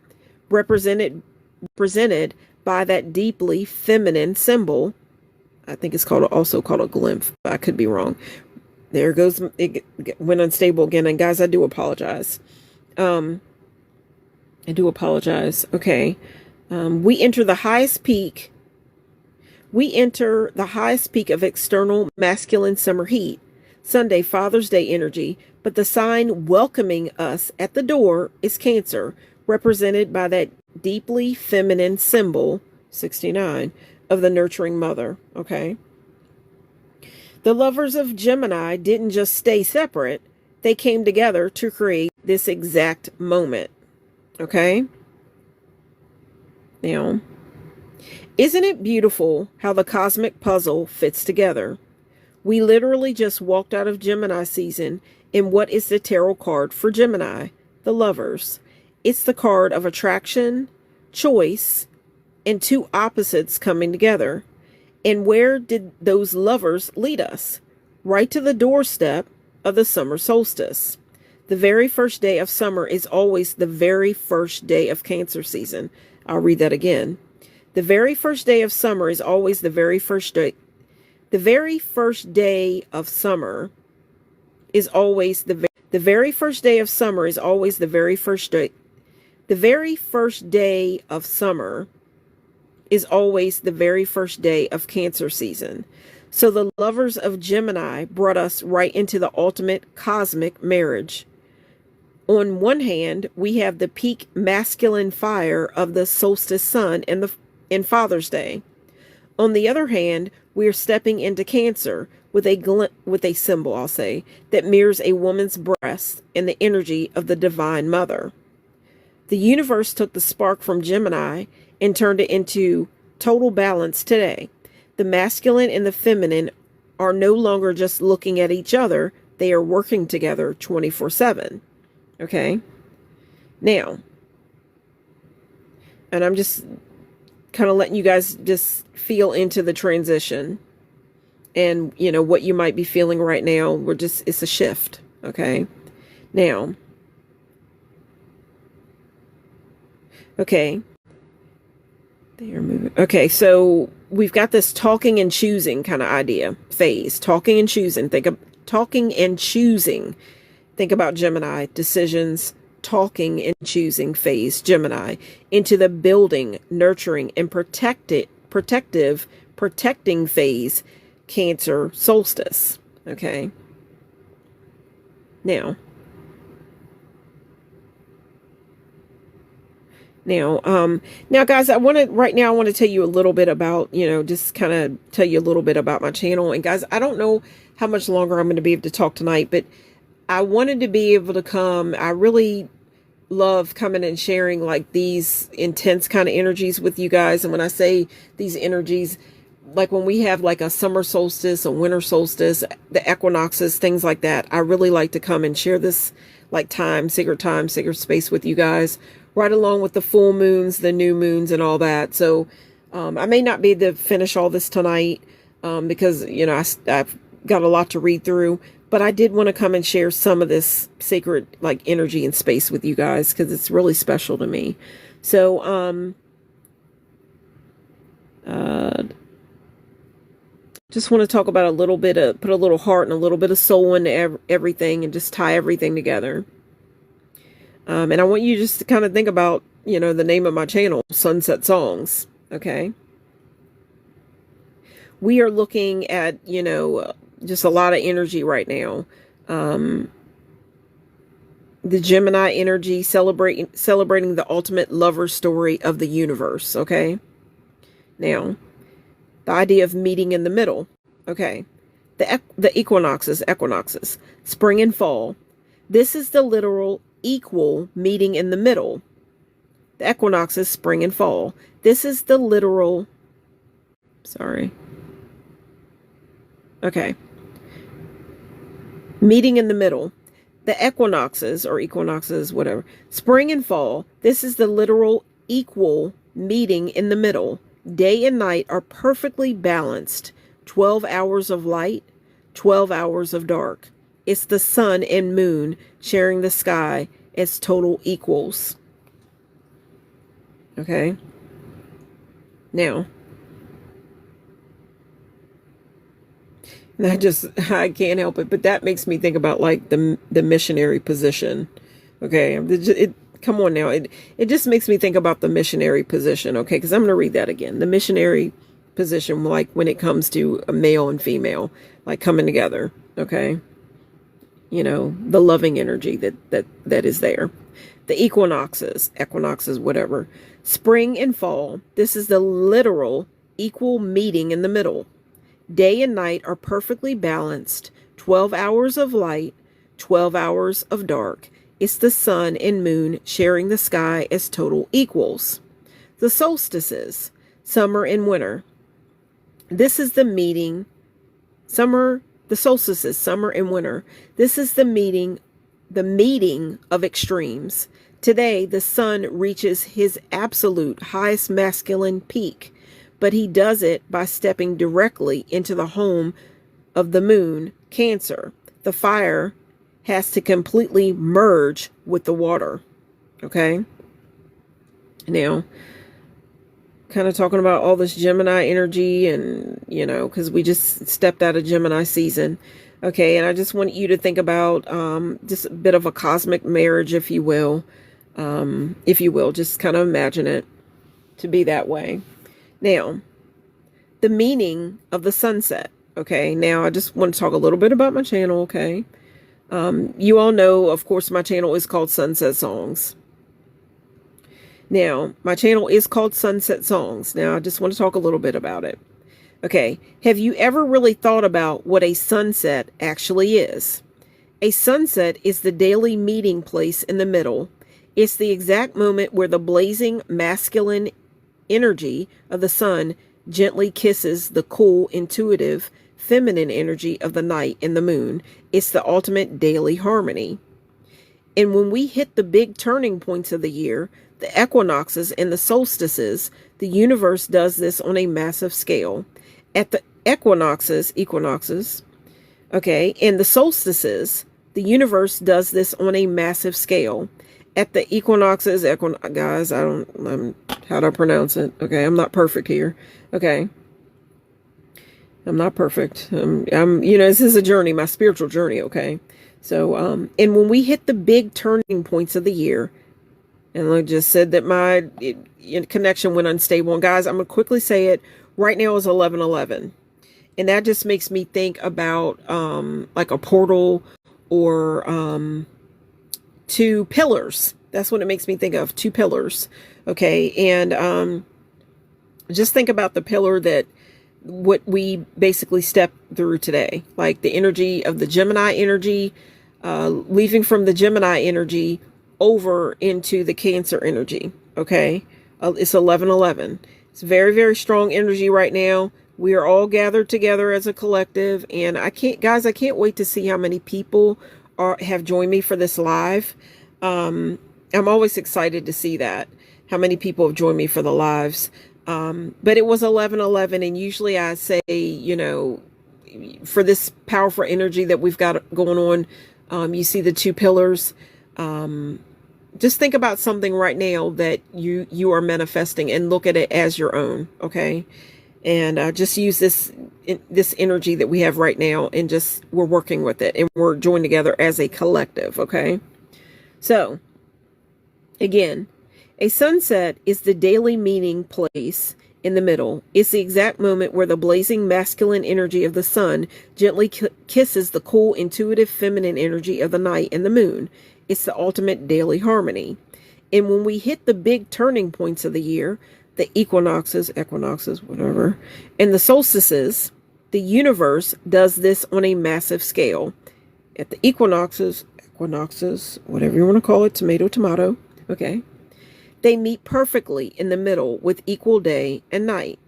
represented by that deeply feminine symbol. I think it's also called a glymph. I could be wrong. There goes, it went unstable again. And guys, I do apologize. Okay. We enter the highest peak of external masculine summer heat, Sunday, Father's Day energy, but the sign welcoming us at the door is Cancer, represented by that deeply feminine symbol, 69, of the nurturing mother, okay? The lovers of Gemini didn't just stay separate, they came together to create this exact moment, okay? Now, isn't it beautiful how the cosmic puzzle fits together? We literally just walked out of Gemini season, and what is the tarot card for Gemini? The lovers. It's the card of attraction, choice, and two opposites coming together. And where did those lovers lead us? Right to the doorstep of the summer solstice. The very first day of summer is always the very first day of Cancer season. I'll read that again. The very first day of summer is always the very first day. The very first day of summer is always the very first day of summer is always the very first day. The very first day of summer is always the very first day of Cancer season. So the lovers of Gemini brought us right into the ultimate cosmic marriage. On one hand, we have the peak masculine fire of the solstice sun and Father's Day. On the other hand, we are stepping into Cancer with a symbol, I'll say, that mirrors a woman's breast and the energy of the Divine Mother. The universe took the spark from Gemini and turned it into total balance today. The masculine and the feminine are no longer just looking at each other, they are working together 24/7. Okay? Now, and I'm just kind of letting you guys just feel into the transition and, you know, what you might be feeling right now. It's a shift. Okay? Now, okay. They are moving. Okay, so we've got this talking and choosing kind of idea phase. Talking and choosing. Think about Gemini. Decisions, talking and choosing phase, Gemini. Into the building, nurturing, and protecting phase, Cancer, solstice. Okay. Now, guys, I want to tell you a little bit about, just kind of tell you a little bit about my channel. And guys, I don't know how much longer I'm going to be able to talk tonight, but I wanted to be able to come. I really love coming and sharing like these intense kind of energies with you guys. And when I say these energies, like when we have like a summer solstice, a winter solstice, the equinoxes, things like that, I really like to come and share this like sacred space with you guys, right along with the full moons, the new moons, and all that. So I may not be able to finish all this tonight because, I've got a lot to read through. But I did want to come and share some of this sacred like energy and space with you guys because it's really special to me. So, just want to talk about a little bit of, put a little heart and a little bit of soul into everything and just tie everything together. And I want you just to kind of think about, you know, the name of my channel, Sunset Songs. Okay. We are looking at, you know, just a lot of energy right now. The Gemini energy celebrating the ultimate lover story of the universe. Okay. Now, the idea of meeting in the middle. Okay. The equinoxes, spring and fall. This is the literal equal meeting in the middle. The equinoxes, spring and fall. This is the literal, okay. Meeting in the middle. The equinoxes, whatever. Spring and fall. This is the literal equal meeting in the middle. Day and night are perfectly balanced. 12 hours of light, 12 hours of dark. It's the sun and moon sharing the sky as total equals. Okay. Now, I can't help it, but that makes me think about like the missionary position. Okay. Come on now. It just makes me think about the missionary position. Okay. Because I'm going to read that again. The missionary position, like when it comes to a male and female, like coming together. Okay. You know, the loving energy that is there. The equinoxes, whatever. Spring and fall. This is the literal equal meeting in the middle. Day and night are perfectly balanced. 12 hours of light, 12 hours of dark. It's the sun and moon sharing the sky as total equals. The solstices, summer and winter. This is the meeting, the solstices, summer and winter. This is the meeting of extremes. Today, the sun reaches his absolute highest masculine peak, but he does it by stepping directly into the home of the moon, Cancer. The fire has to completely merge with the water. Okay? Now, kind of talking about all this Gemini energy and, you know, because we just stepped out of Gemini season. Okay, and I just want you to think about just a bit of a cosmic marriage, if you will. Just kind of imagine it to be that way. Now, the meaning of the sunset. Okay, now I just want to talk a little bit about my channel, okay? You all know, of course, my channel is called Sunset Songs. Now, my channel is called Sunset Songs. Now, I just want to talk a little bit about it. Okay, have you ever really thought about what a sunset actually is? A sunset is the daily meeting place in the middle. It's the exact moment where the blazing masculine energy of the sun gently kisses the cool, intuitive, feminine energy of the night and the moon. It's the ultimate daily harmony. And when we hit the big turning points of the year, the equinoxes and the solstices, the universe does this on a massive scale. At the equinoxes, okay, and the solstices, the universe does this on a massive scale. At the equinoxes, guys, how do I pronounce it? Okay, I'm not perfect here. Okay. I'm not perfect. You know, this is a journey, my spiritual journey, okay? So, and when we hit the big turning points of the year, and I just said that my connection went unstable. And guys, I'm going to quickly say it. Right now is 11/11. And that just makes me think about like a portal or two pillars. That's what it makes me think of, two pillars. Okay, and just think about the pillar that what we basically stepped through today. Like the energy of the Gemini energy, leaving from the Gemini energy over into the Cancer energy. Okay, it's 11/11. It's very, very strong energy right now. We are all gathered together as a collective, and I can't wait to see how many people have joined me for this live. I'm always excited to see that, how many people have joined me for the lives. But it was 11/11, and usually I say, you know, for this powerful energy that we've got going on. You see the two pillars. Just think about something right now that you are manifesting and look at it as your own. Okay. And just use this energy that we have right now, and just we're working with it, and we're joined together as a collective. Okay. So again, a sunset is the daily meaning place in the middle. It's the exact moment where the blazing masculine energy of the sun gently kisses the cool, intuitive feminine energy of the night and the moon. It's the ultimate daily harmony. And when we hit the big turning points of the year, the equinoxes, whatever, and the solstices, the universe does this on a massive scale. At the equinoxes, whatever you want to call it, tomato, okay, they meet perfectly in the middle with equal day and night.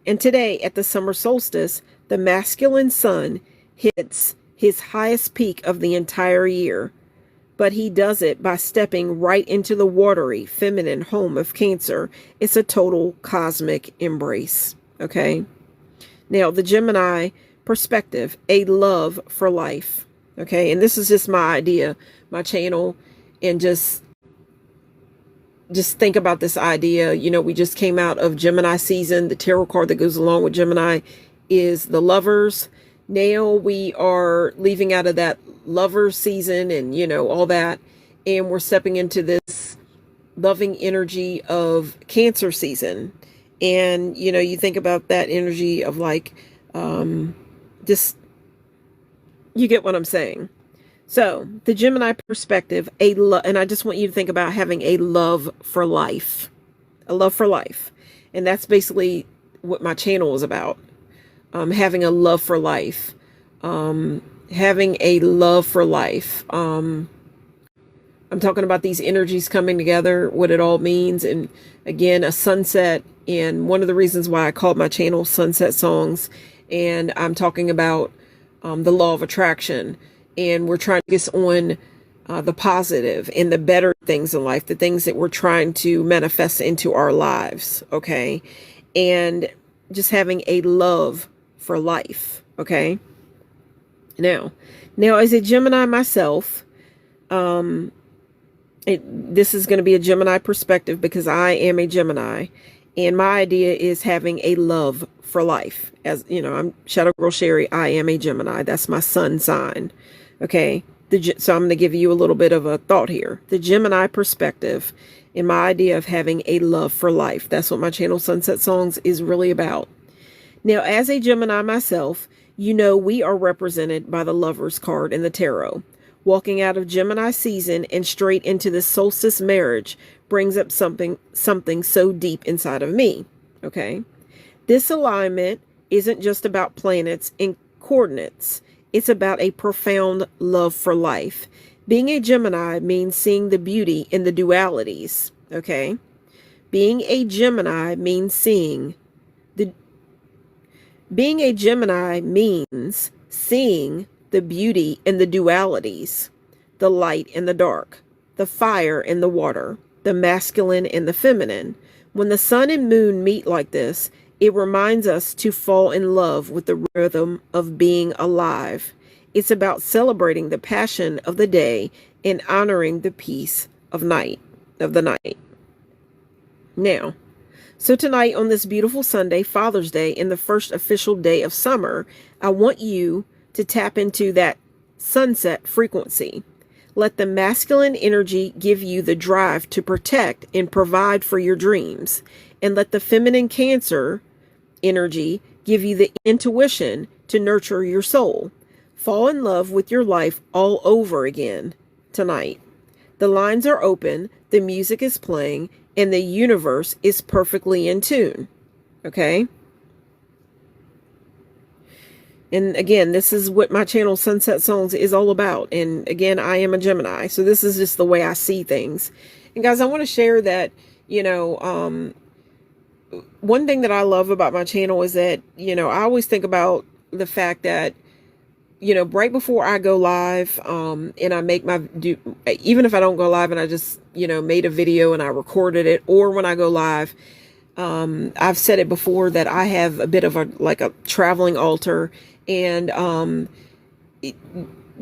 And today, at the summer solstice, the masculine sun hits his highest peak of the entire year. But he does it by stepping right into the watery, feminine home of Cancer. It's a total cosmic embrace. Okay. Now, the Gemini perspective, a love for life. Okay. And this is just my idea, my channel, and just think about this idea. You know, we just came out of Gemini season. The tarot card that goes along with Gemini is the Lovers. Now we are leaving out of that lover season and, you know, all that. And we're stepping into this loving energy of Cancer season. And, you know, you think about that energy of like, just, you get what I'm saying. So the Gemini perspective, and I just want you to think about having a love for life, And that's basically what my channel is about. Having a love for life. Having a love for life. I'm talking about these energies coming together, what it all means. And again, a sunset. And one of the reasons why I called my channel Sunset Songs. And I'm talking about the law of attraction. And we're trying to focus on the positive and the better things in life, the things that we're trying to manifest into our lives. Okay. And just having a love for life. Okay. Now as a Gemini myself, this is going to be a Gemini perspective because I am a Gemini, and my idea is having a love for life. As you know, I'm Shadow Girl Sherry. I am a Gemini. That's my sun sign. Okay. So I'm going to give you a little bit of a thought here. The Gemini perspective and my idea of having a love for life. That's what my channel Sunset Songs is really about. Now, as a Gemini myself, you know we are represented by the Lovers card in the tarot. Walking out of Gemini season and straight into the solstice marriage brings up something so deep inside of me. Okay. This alignment isn't just about planets and coordinates. It's about a profound love for life. Being a Gemini means seeing the beauty in the dualities. Okay. Being a Gemini means seeing the beauty in the dualities, the light and the dark, the fire and the water, the masculine and the feminine. When the sun and moon meet like this, it reminds us to fall in love with the rhythm of being alive. It's about celebrating the passion of the day and honoring the peace of the night. Now, so tonight on this beautiful Sunday, Father's Day, and the first official day of summer, I want you to tap into that sunset frequency. Let the masculine energy give you the drive to protect and provide for your dreams. And let the feminine Cancer energy give you the intuition to nurture your soul. Fall in love with your life all over again tonight. The lines are open, the music is playing, and the universe is perfectly in tune. Okay? And again, this is what my channel Sunset Songs is all about. And again, I am a Gemini, so this is just the way I see things. And guys, I want to share that, you know, one thing that I love about my channel is that, you know, I always think about the fact that, you know, right before I go live, and I make even if I don't go live and I just, you know, made a video and I recorded it, or when I go live, I've said it before that I have a bit of a traveling altar, And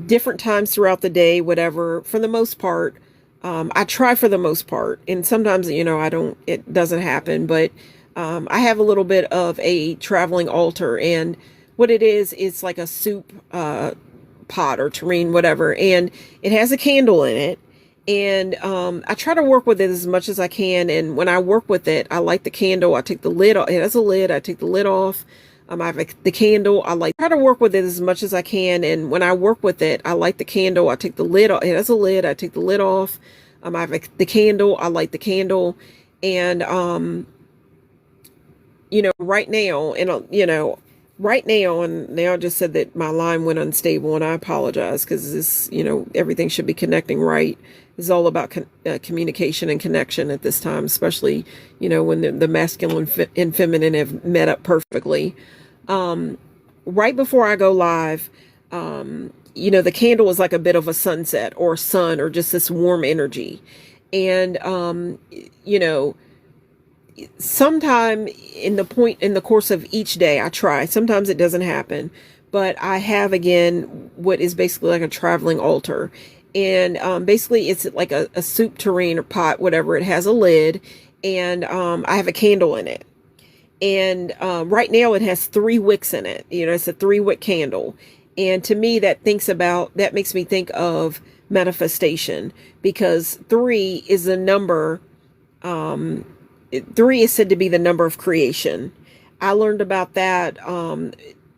different times throughout the day, whatever. For the most part, I try for the most part, and sometimes I don't. It doesn't happen, but I have a little bit of a traveling altar, and what it is, it's like a soup pot or tureen, whatever, and it has a candle in it. And I try to work with it as much as I can. And when I work with it, I light the candle. I take the lid off. It has a lid. I take the lid off. I have the candle. Try to work with it as much as I can. And when I work with it, I light the candle. I take the lid off. It has a lid. I take the lid off. I have the candle. I light the candle. And, right now, right now, and now I just said that my line went unstable, and I apologize, because this, everything should be connecting right. It's all about communication and connection at this time, especially, when the masculine and feminine have met up perfectly. Right before I go live, the candle is like a bit of a sunset or sun or just this warm energy. And, sometime in the course of each day, I try. Sometimes it doesn't happen, but I have, again, what is basically like a traveling altar. And basically it's like a soup tureen or pot, whatever. It has a lid, and I have a candle in it. And right now it has 3 wicks in it. It's a 3-wick candle. And to me, that makes me think of manifestation, because 3 is the number, 3 is said to be the number of creation. I learned about that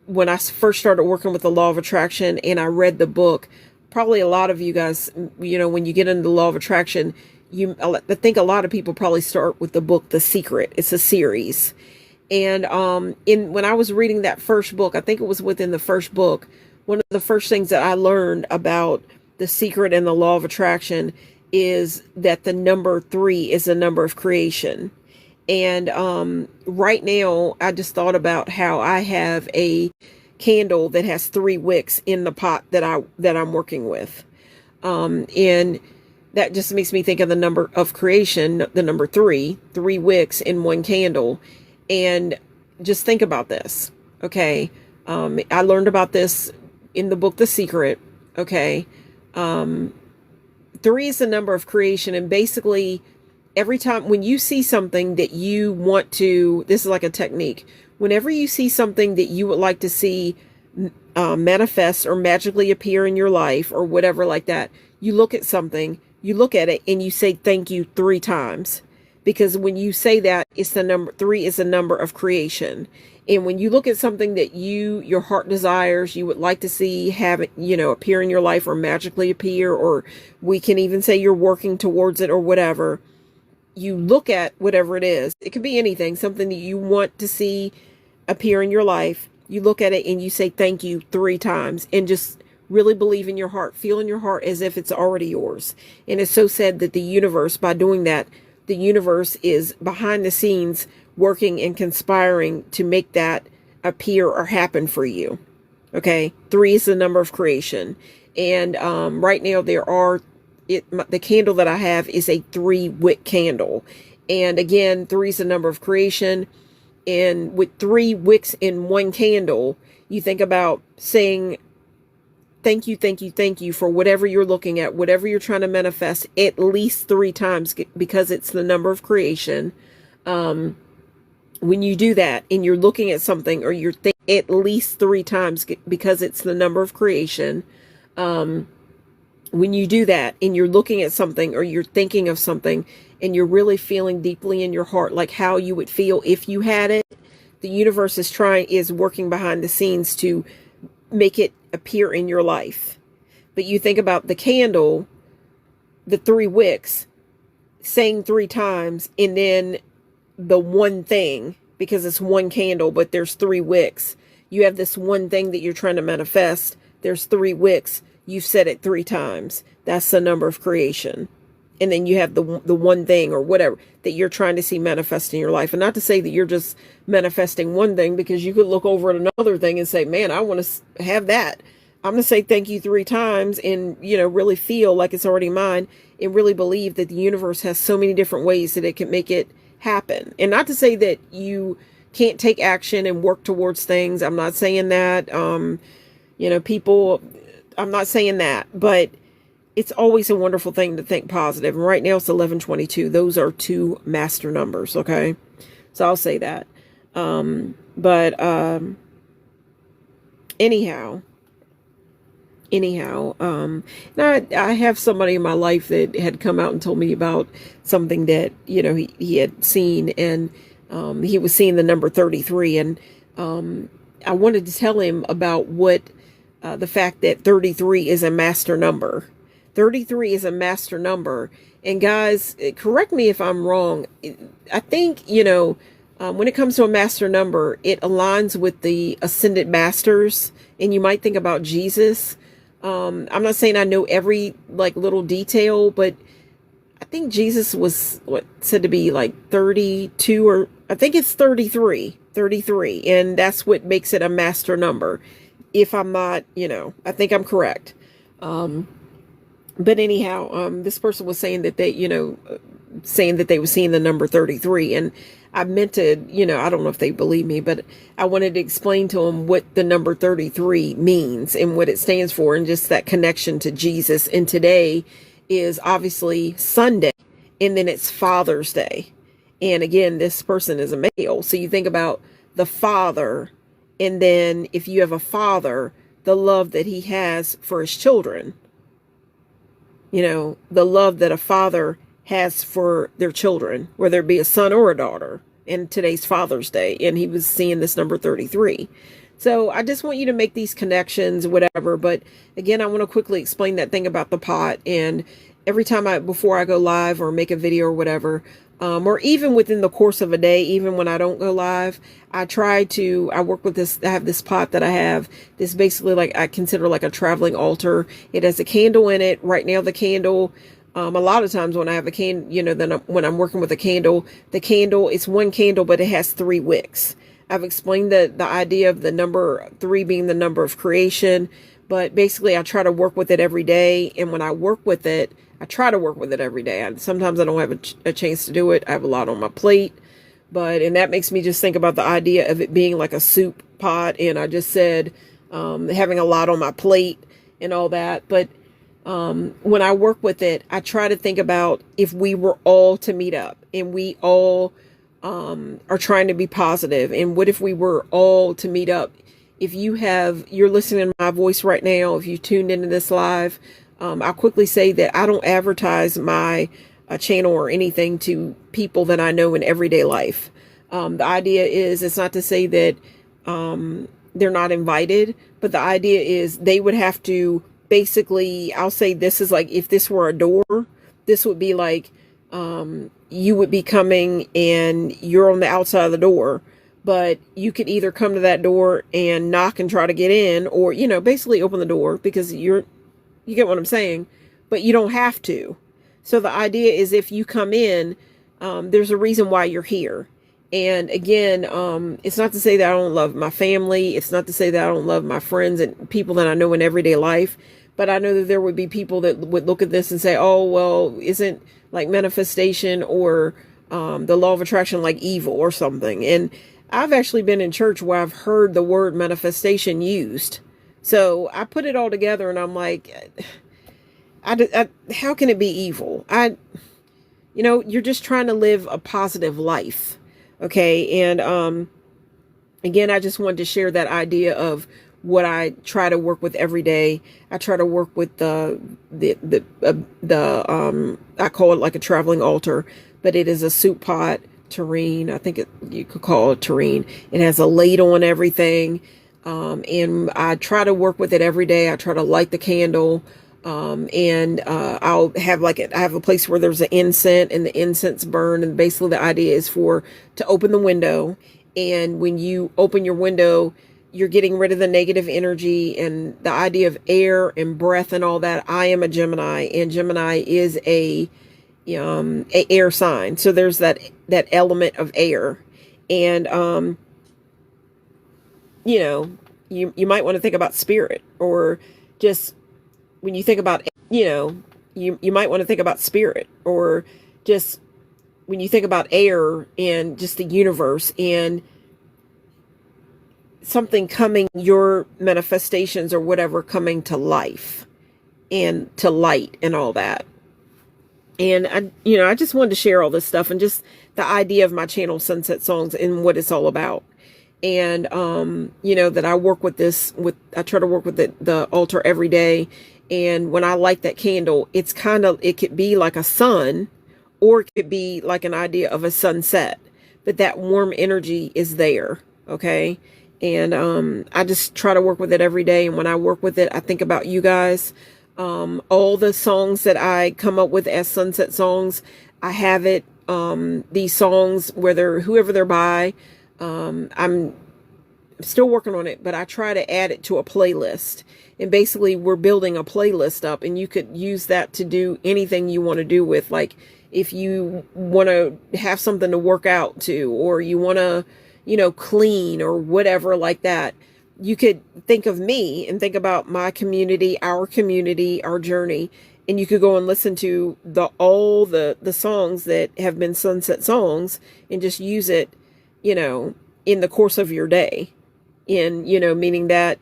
when I first started working with the law of attraction, and I read the book. Probably a lot of you guys, when you get into the law of attraction, I think a lot of people probably start with the book, The Secret. It's a series. And when I was reading that first book, I think it was within the first book, one of the first things that I learned about The Secret and the law of attraction is that the number 3 is the number of creation. And right now, I just thought about how I have a candle that has 3 wicks in the pot that I'm working with, and that just makes me think of the number of creation, the number 3 wicks in one candle. And just think about this, okay? I learned about this in the book The Secret, okay? 3 is the number of creation, and basically, every time when you see something that you want to, this is like a technique. Whenever you see something that you would like to see manifest or magically appear in your life or whatever like that, you look at something, you look at it, and you say thank you 3 times. Because when you say that, it's the number 3 is the number of creation. And when you look at something that your heart desires, you would like to see have it, appear in your life or magically appear, or we can even say you're working towards it or whatever. You look at whatever it is. It could be anything, something that you want to see appear in your life. You look at it and you say thank you 3 times, and just really believe in your heart, feel in your heart as if it's already yours. And it's so said that the universe, by doing that, the universe is behind the scenes working and conspiring to make that appear or happen for you. Okay. 3 is the number of creation. And right now the candle that I have is a 3-wick candle. And again, 3 is the number of creation. And with 3 wicks in one candle, you think about saying, thank you, thank you, thank you for whatever you're looking at, whatever you're trying to manifest, at least 3 times, because it's the number of creation. When you do that and you're looking at something, or you're thinking at least 3 times, because it's the number of creation. When you do that and you're looking at something, or you're thinking of something, and you're really feeling deeply in your heart like how you would feel if you had it, the universe is working behind the scenes to make it appear in your life. But you think about the candle, the 3 wicks, saying 3 times, and then the one thing, because it's one candle, but there's 3 wicks. You have this one thing that you're trying to manifest. There's 3 wicks. You've said it 3 times. That's the number of creation. And then you have the one thing or whatever that you're trying to see manifest in your life. And not to say that you're just manifesting one thing, because you could look over at another thing and say, man, I want to have that. I'm going to say thank you 3 times and, really feel like it's already mine, and really believe that the universe has so many different ways that it can make it happen. And not to say that can't take action and work towards things. I'm not saying that, people, I'm not saying that, but it's always a wonderful thing to think positive. And right now it's 11:22. Those are two master numbers. Okay. So I'll say that. But anyhow, now I have somebody in my life that had come out and told me about something that, he had seen, and, he was seeing the number 33. And, I wanted to tell him about the fact that 33 is a master number. 33 is a master number. And guys, correct me if I'm wrong. I think, when it comes to a master number, it aligns with the ascended masters. And you might think about Jesus. I'm not saying I know every little detail, but I think Jesus was said to be 32, or I think it's 33, and that's what makes it a master number. If I'm not, I think I'm correct. But anyhow, this person was saying that they were seeing the number 33, and I meant to, I don't know if they believe me, but I wanted to explain to them what the number 33 means and what it stands for, and just that connection to Jesus. And today is obviously Sunday, and then it's Father's Day. And again, this person is a male. So you think about the father, and then if you have a father, the love that he has for his children, the love that a father has for their children, whether it be a son or a daughter. And today's Father's Day, and he was seeing this number 33. So I just want you to make these connections, whatever. But again, I want to quickly explain that thing about the pot. And every time before I go live or make a video or whatever, or even within the course of a day, even when I don't go live, I work with this. I have this pot that I have. This basically I consider like a traveling altar. It has a candle in it. Right now, the candle, a lot of times when I have a candle, then when I'm working with a candle, the candle, it's one candle, but it has 3 wicks. I've explained the idea of the number 3 being the number of creation, but basically I try to work with it every day. And when I work with it, I try to work with it every day. Sometimes I don't have a chance to do it. I have a lot on my plate, and that makes me just think about the idea of it being like a soup pot. And I just said, having a lot on my plate and all that. But, when I work with it, I try to think about if we were all to meet up and we all, are trying to be positive. And what if we were all to meet up? If you're listening to my voice right now, if you tuned into this live, I'll quickly say that I don't advertise my channel or anything to people that I know in everyday life. The idea is, it's not to say that they're not invited, but the idea is they would have to basically, I'll say this is like, if this were a door, this would be like, you would be coming and you're on the outside of the door, but you could either come to that door and knock and try to get in, or, basically open the door, because you get what I'm saying, but you don't have to. So the idea is, if you come in, there's a reason why you're here. And again, it's not to say that I don't love my family. It's not to say that I don't love my friends and people that I know in everyday life. But I know that there would be people that would look at this and say, oh, well, isn't like manifestation or the law of attraction like evil or something? And I've actually been in church where I've heard the word manifestation used. So I put it all together and I'm like, how can it be evil? You're just trying to live a positive life. Okay. And, again, I just wanted to share that idea of what I try to work with every day. I try to work with I call it like a traveling altar, but it is a soup pot tureen. I think you could call it tureen. It has a ladle and everything. And I try to work with it every day. I try to light the candle. And I'll have I have a place where there's an incense and the incense burn. And basically the idea is to open the window. And when you open your window, you're getting rid of the negative energy and the idea of air and breath and all that. I am a Gemini, and Gemini is a air sign. So there's that element of air. And, you might want to think about spirit, or just when you think about, you might want to think about spirit, or just when you think about air and just the universe. And something coming, your manifestations or whatever coming to life and to light and all that. And I just wanted to share all this stuff and just the idea of my channel, Sunset Songs, and what it's all about. And, that I work with I try to work with the altar every day. And when I light that candle, it could be like a sun, or it could be like an idea of a sunset, but that warm energy is there. Okay. And, I just try to work with it every day. And when I work with it, I think about you guys. All the songs that I come up with as sunset songs, I have it, these songs, whoever they're by, I'm still working on it, but I try to add it to a playlist. And basically we're building a playlist up, and you could use that to do anything you want to do with, like, if you want to have something to work out to, or you want to, clean or whatever like that. You could think of me and think about my community, our journey, and you could go and listen to all the songs that have been sunset songs and just use it, in the course of your day. Meaning that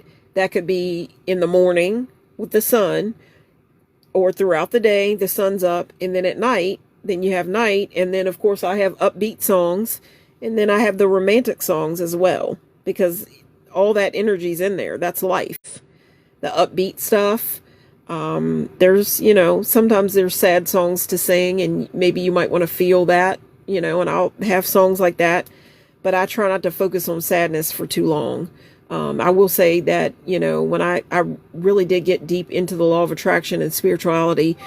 could be in the morning with the sun, or throughout the day, the sun's up, and then at night, then you have night. And then of course I have upbeat songs, and then I have the romantic songs as well, because all that energy's in there. That's life. The upbeat stuff. There's, sometimes there's sad songs to sing, and maybe you might want to feel that, and I'll have songs like that, but I try not to focus on sadness for too long. I will say that, when I really did get deep into the law of attraction and spirituality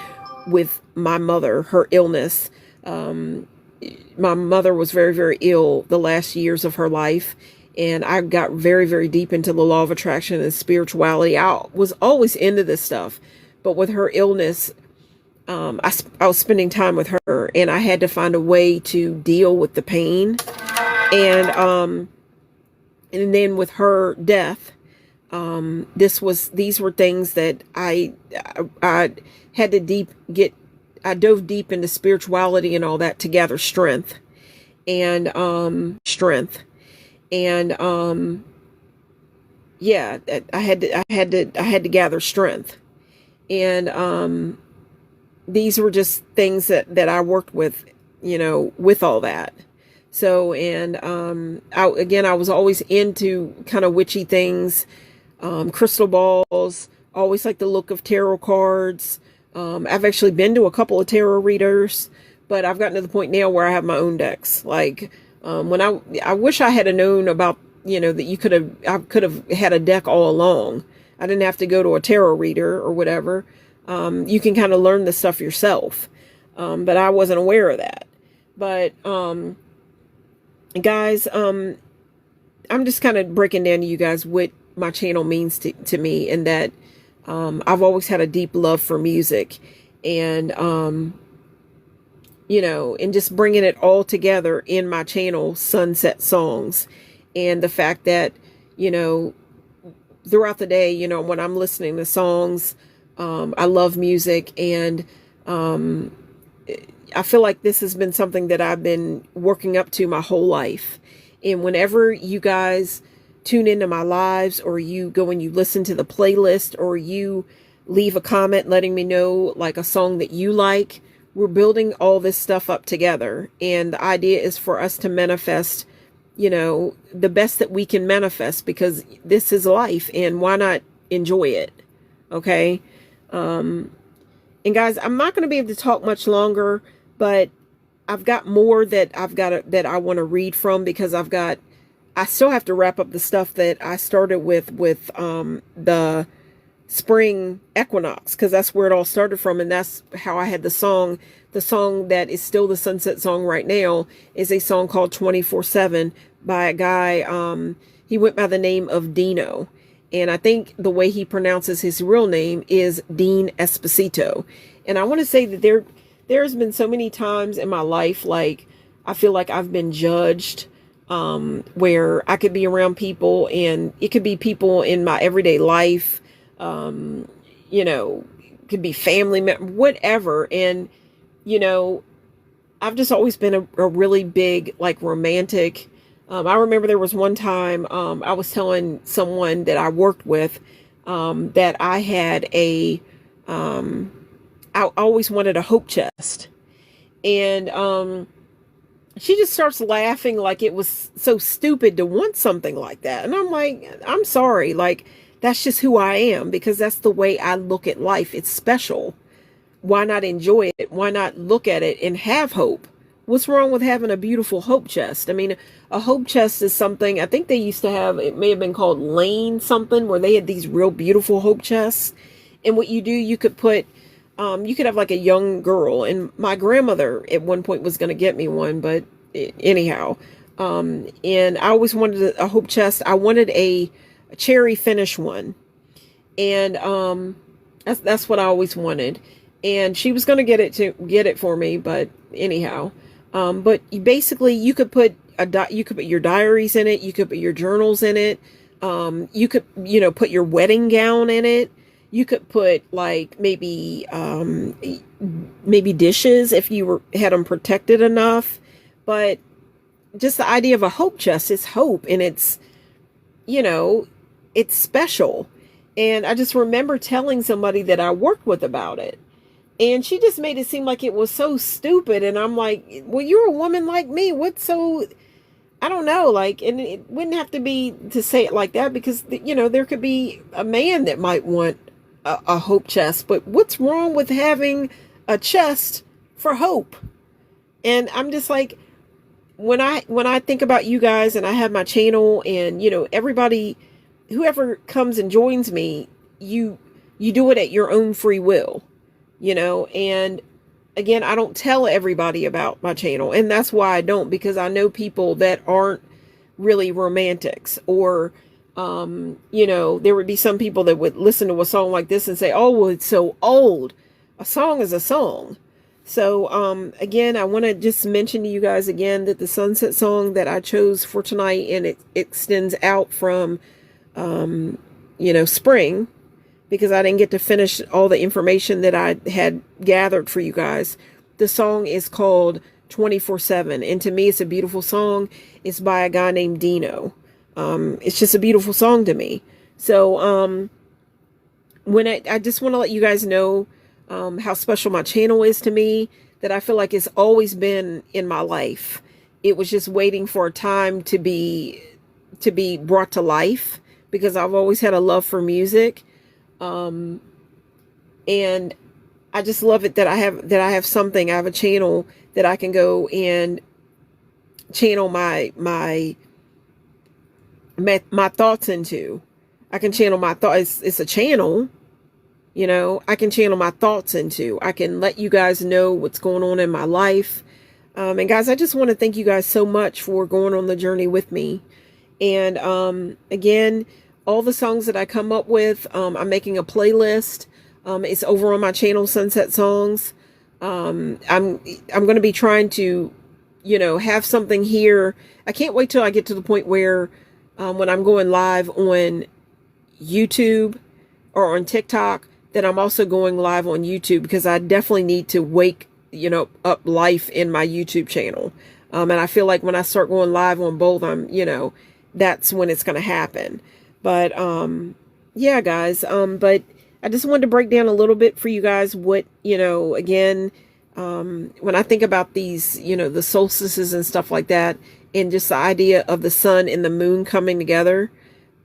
with my mother, her illness, my mother was very, very ill the last years of her life. And I got very, very deep into the law of attraction and spirituality. I was always into this stuff. But with her illness, I was spending time with her, and I had to find a way to deal with the pain. And then with her death, these were things that I had to I dove deep into spirituality and all that to gather strength. And yeah, I had to gather strength. And these were just things that I worked with, with all that. So, and I was always into kind of witchy things, crystal balls, always like the look of tarot cards. I've actually been to a couple of tarot readers, but I've gotten to the point now where I have my own decks. Like, when I wish I had known about, that I could have had a deck all along. I didn't have to go to a tarot reader or whatever. You can kind of learn this stuff yourself. But I wasn't aware of that. But, guys, I'm just kind of breaking down to you guys what my channel means to me, and that, I've always had a deep love for music, and, and just bringing it all together in my channel, Sunset Songs. And the fact that, throughout the day, when I'm listening to songs, I love music, and I feel like this has been something that I've been working up to my whole life. And whenever you guys tune into my lives, or you go and you listen to the playlist, or you leave a comment letting me know like a song that you like, we're building all this stuff up together. And the idea is for us to manifest, the best that we can manifest, because this is life, and why not enjoy it? Okay. And guys, I'm not going to be able to talk much longer, but I've got more that that I want to read from, because I still have to wrap up the stuff that I started with the spring equinox, because that's where it all started from. And that's how I had the song that is still the sunset song right now is a song called 24/7 by a guy. He went by the name of Dino. And I think the way he pronounces his real name is Dean Esposito. And I want to say that there's been so many times in my life, like, I feel like I've been judged, where I could be around people, and it could be people in my everyday life, could be family members, whatever. And, I've just always been a really big, like, romantic, I remember there was one time I was telling someone that I worked with that I had I always wanted a hope chest. And she just starts laughing like it was so stupid to want something like that. And I'm like, I'm sorry. Like, that's just who I am because that's the way I look at life. It's special. Why not enjoy it? Why not look at it and have hope? What's wrong with having a beautiful hope chest? I mean, a hope chest is something I think they used to have, it may have been called Lane something, where they had these real beautiful hope chests. And what you do, you could have like a young girl, and my grandmother at one point was going to get me one, but anyhow, and I always wanted a hope chest. I wanted a cherry finish one, and that's what I always wanted. And she was going to get it for me, but anyhow, but you could put you could put your diaries in it, you could put your journals in it, you could put your wedding gown in it. You could put like maybe dishes if you had them protected enough. But just the idea of a hope chest is hope, and it's it's special. And I just remember telling somebody that I worked with about it, and she just made it seem like it was so stupid. And I'm like, well, you're a woman like me. What's so, I don't know, like, and it wouldn't have to be to say it like that, because there could be a man that might want a hope chest, but what's wrong with having a chest for hope? And I'm just like, when I think about you guys, and I have my channel, and everybody, whoever comes and joins me, you do it at your own free will, and again, I don't tell everybody about my channel, and that's why I don't, because I know people that aren't really romantics, or there would be some people that would listen to a song like this and say, oh, well, it's so old. A song is a song. So, again, I want to just mention to you guys again that the sunset song that I chose for tonight, and it extends out from, spring, because I didn't get to finish all the information that I had gathered for you guys. The song is called 24/7. And to me, it's a beautiful song. It's by a guy named Dino. It's just a beautiful song to me. So, when I just want to let you guys know, how special my channel is to me, that I feel like it's always been in my life. It was just waiting for a time to be brought to life, because I've always had a love for music. And I just love it that I have something, I have a channel that I can go and channel my thoughts into. I can channel my thoughts. It's a channel, I can channel my thoughts into. I can let you guys know what's going on in my life. And guys, I just want to thank you guys so much for going on the journey with me. And again, all the songs that I come up with, I'm making a playlist. It's over on my channel, Sunset Songs. I'm going to be trying to, have something here. I can't wait till I get to the point where when I'm going live on YouTube or on TikTok, that I'm also going live on YouTube, because I definitely need to wake, up life in my YouTube channel. And I feel like when I start going live on both, that's when it's going to happen. But, yeah, guys, but I just wanted to break down a little bit for you guys what, again, when I think about these, the solstices and stuff like that, and just the idea of the sun and the moon coming together,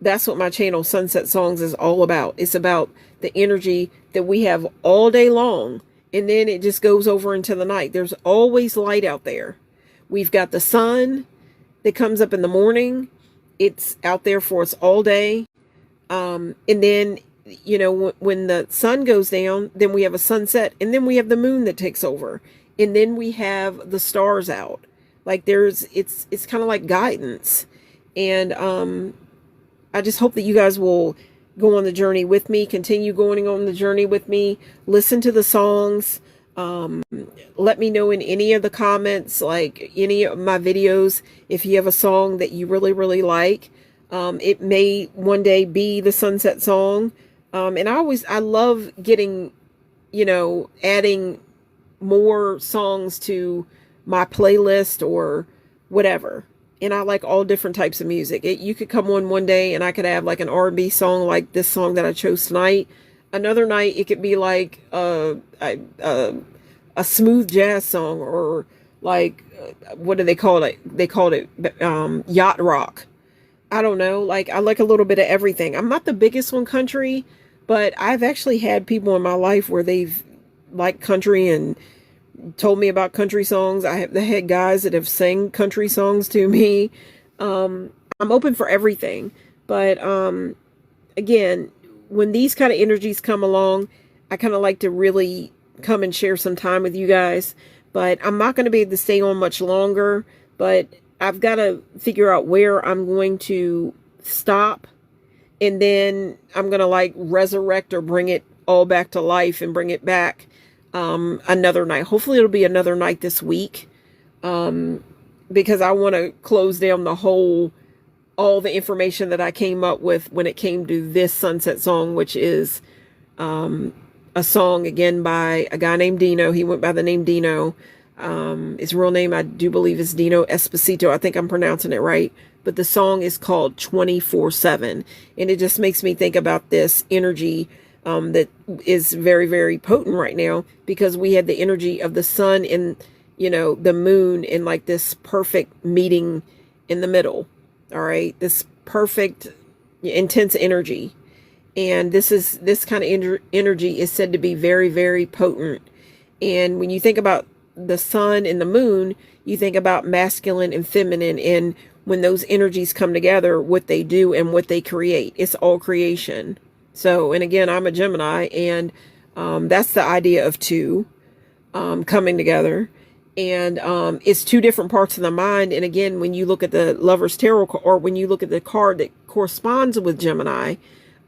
that's what my channel, Sunset Songs, is all about. It's about the energy that we have all day long, and then it just goes over into the night. There's always light out there. We've got the sun that comes up in the morning. It's out there for us all day. And then, when the sun goes down, then we have a sunset, and then we have the moon that takes over, and then we have the stars out. Like it's kind of like guidance. And I just hope that you guys will go on the journey with me, continue going on the journey with me, listen to the songs. Let me know in any of the comments, like any of my videos, if you have a song that you really, really like. It may one day be the sunset song. And I love getting, adding more songs to my playlist or whatever. and I like all different types of music. You could come on one day and I could have like an R&B song like this song that I chose tonight. Another night it could be like a smooth jazz song, or like what do they call it? They called it yacht rock. I don't know. Like, I like a little bit of everything. I'm not the biggest on country, but I've actually had people in my life where they've liked country and told me about country songs. I have had guys that have sang country songs to me. I'm open for everything. But again, when these kind of energies come along, I kind of like to really come and share some time with you guys. But I'm not going to be able to stay on much longer. But I've got to figure out where I'm going to stop. And then I'm going to like resurrect or bring it all back to life and bring it back another night. Hopefully it'll be another night this week. Because I want to close down all the information that I came up with when it came to this sunset song, which is a song again by a guy named Dino. He went by the name Dino. His real name, I do believe, is Dino Esposito. I think I'm pronouncing it right. But the song is called 24/7. And it just makes me think about this energy that is very, very potent right now, because we had the energy of the sun and, the moon in like this perfect meeting in the middle. All right. This perfect, intense energy. And this kind of energy is said to be very, very potent. And when you think about the sun and the moon, you think about masculine and feminine. And when those energies come together, what they do and what they create, it's all creation. So, and again, I'm a Gemini, and that's the idea of two coming together. And it's two different parts of the mind. And again, when you look at the Lover's Tarot, or when you look at the card that corresponds with Gemini,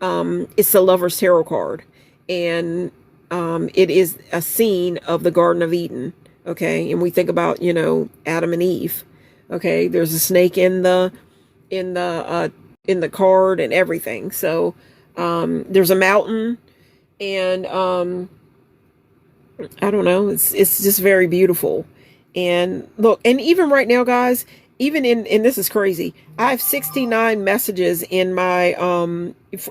it's the Lover's Tarot card. And it is a scene of the Garden of Eden. Okay. And we think about, Adam and Eve. Okay. There's a snake in the card and everything. So, there's a mountain, and, I don't know. It's just very beautiful. And look, and even right now, guys, even and this is crazy. I have 69 messages in my,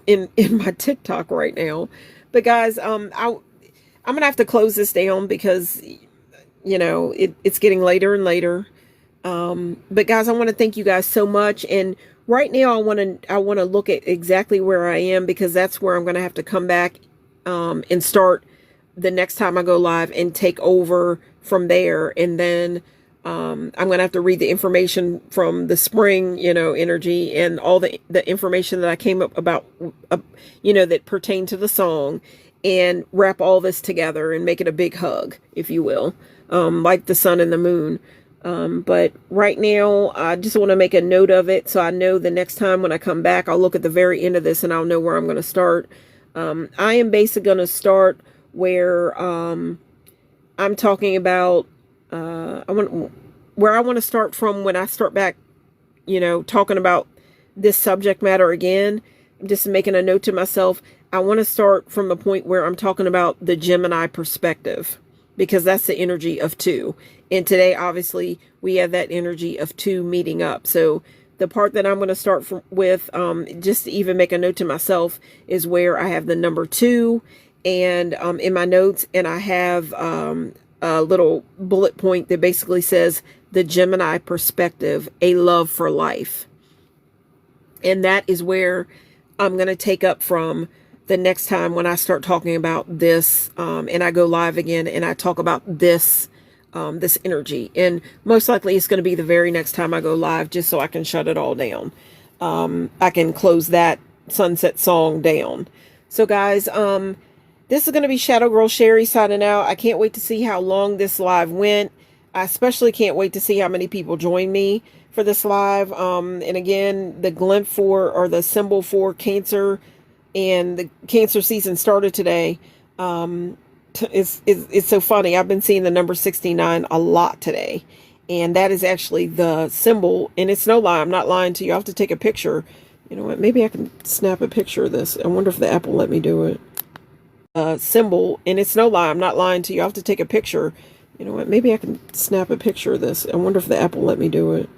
in my TikTok right now. But guys, I'm going to have to close this down because, it's getting later and later. But guys, I want to thank you guys so much. And right now I want to look at exactly where I am, because that's where I'm going to have to come back, and start the next time I go live and take over from there. And then, I'm going to have to read the information from the spring, energy, and all the information that I came up about, that pertain to the song, and wrap all this together and make it a big hug, if you will, like the sun and the moon. But right now, I just want to make a note of it, so I know the next time when I come back, I'll look at the very end of this and I'll know where I'm going to start. I am basically going to start where I'm talking about, where I want to start from when I start back, talking about this subject matter again. I'm just making a note to myself. I want to start from the point where I'm talking about the Gemini perspective, because that's the energy of two. And today, obviously, we have that energy of two meeting up. So the part that I'm going to start with, just to even make a note to myself, is where I have the number 2 and in my notes, and I have a little bullet point that basically says the Gemini perspective, a love for life. And that is where I'm going to take up from the next time when I start talking about this, and I go live again and I talk about this, this energy. And most likely it's going to be the very next time I go live, just so I can shut it all down. I can close that sunset song down. So guys, this is going to be Shadow Girl Sherry signing out. I can't wait to see how long this live went. I especially can't wait to see how many people join me for this live. And again, the glint for, or the symbol for Cancer, and the Cancer season started today. It's so funny. I've been seeing the number 69 a lot today. And that is actually the symbol. And it's no lie. I'm not lying to you. I have to take a picture. You know what? Maybe I can snap a picture of this. I wonder if the app will let me do it. Symbol. And it's no lie. I'm not lying to you. I have to take a picture. You know what? Maybe I can snap a picture of this. I wonder if the app will let me do it.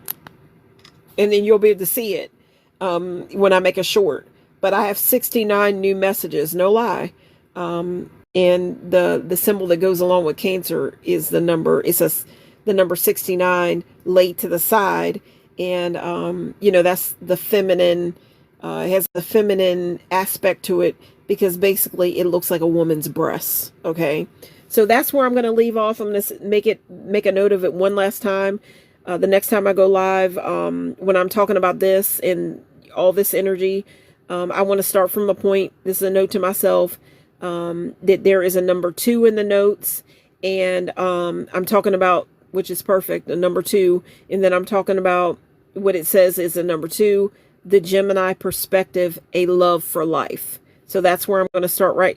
and then you'll be able to see it when I make a short. But I have 69 new messages, no lie. And the symbol that goes along with Cancer is the number. The number 69 laid to the side, and that's the feminine. It has the feminine aspect to it because basically it looks like a woman's breasts. Okay, so that's where I'm going to leave off. I'm going to make a note of it one last time. The next time I go live, when I'm talking about this and all this energy, I want to start from a point. This is a note to myself, that there is a number 2 in the notes, and I'm talking about, which is perfect, a number 2, and then I'm talking about what it says is a number 2, the Gemini perspective, a love for life. So that's where I'm going to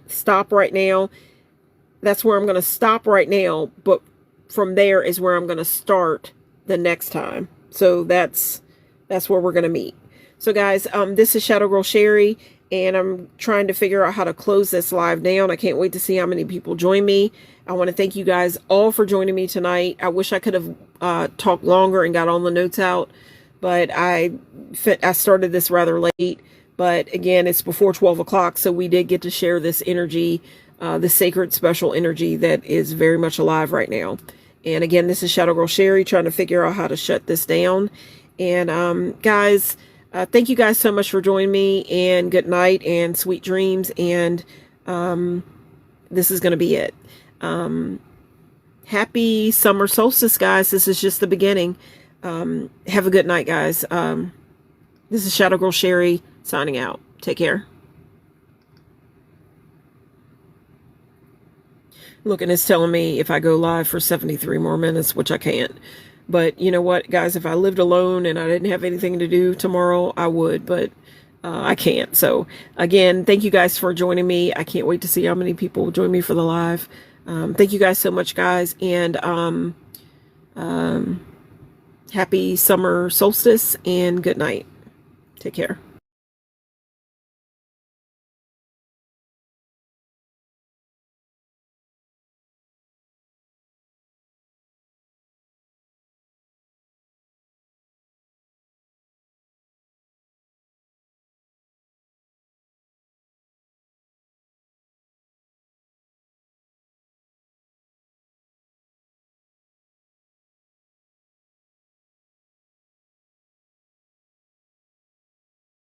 stop right now. That's where I'm going to stop right now, but from there is where I'm going to start the next time. So that's where we're going to meet. So guys, this is Shadow Girl Sherry, and I'm trying to figure out how to close this live down. I can't wait to see how many people join me. I want to thank you guys all for joining me tonight. I wish I could have talked longer and got all the notes out, but I started this rather late. But again, it's before 12 o'clock, so we did get to share this energy, the sacred special energy that is very much alive right now. And again, this is Shadow Girl Sherry trying to figure out how to shut this down. And guys, thank you guys so much for joining me, and good night and sweet dreams. And this is going to be it. Happy summer solstice, guys. This is just the beginning. Have a good night, guys. This is Shadow Girl Sherry signing out. Take care. Look, and it's telling me if I go live for 73 more minutes, which I can't. But you know what, guys, if I lived alone and I didn't have anything to do tomorrow, I would, but I can't. So again, thank you guys for joining me. I can't wait to see how many people join me for the live. Thank you guys so much, guys. And happy summer solstice and good night. Take care.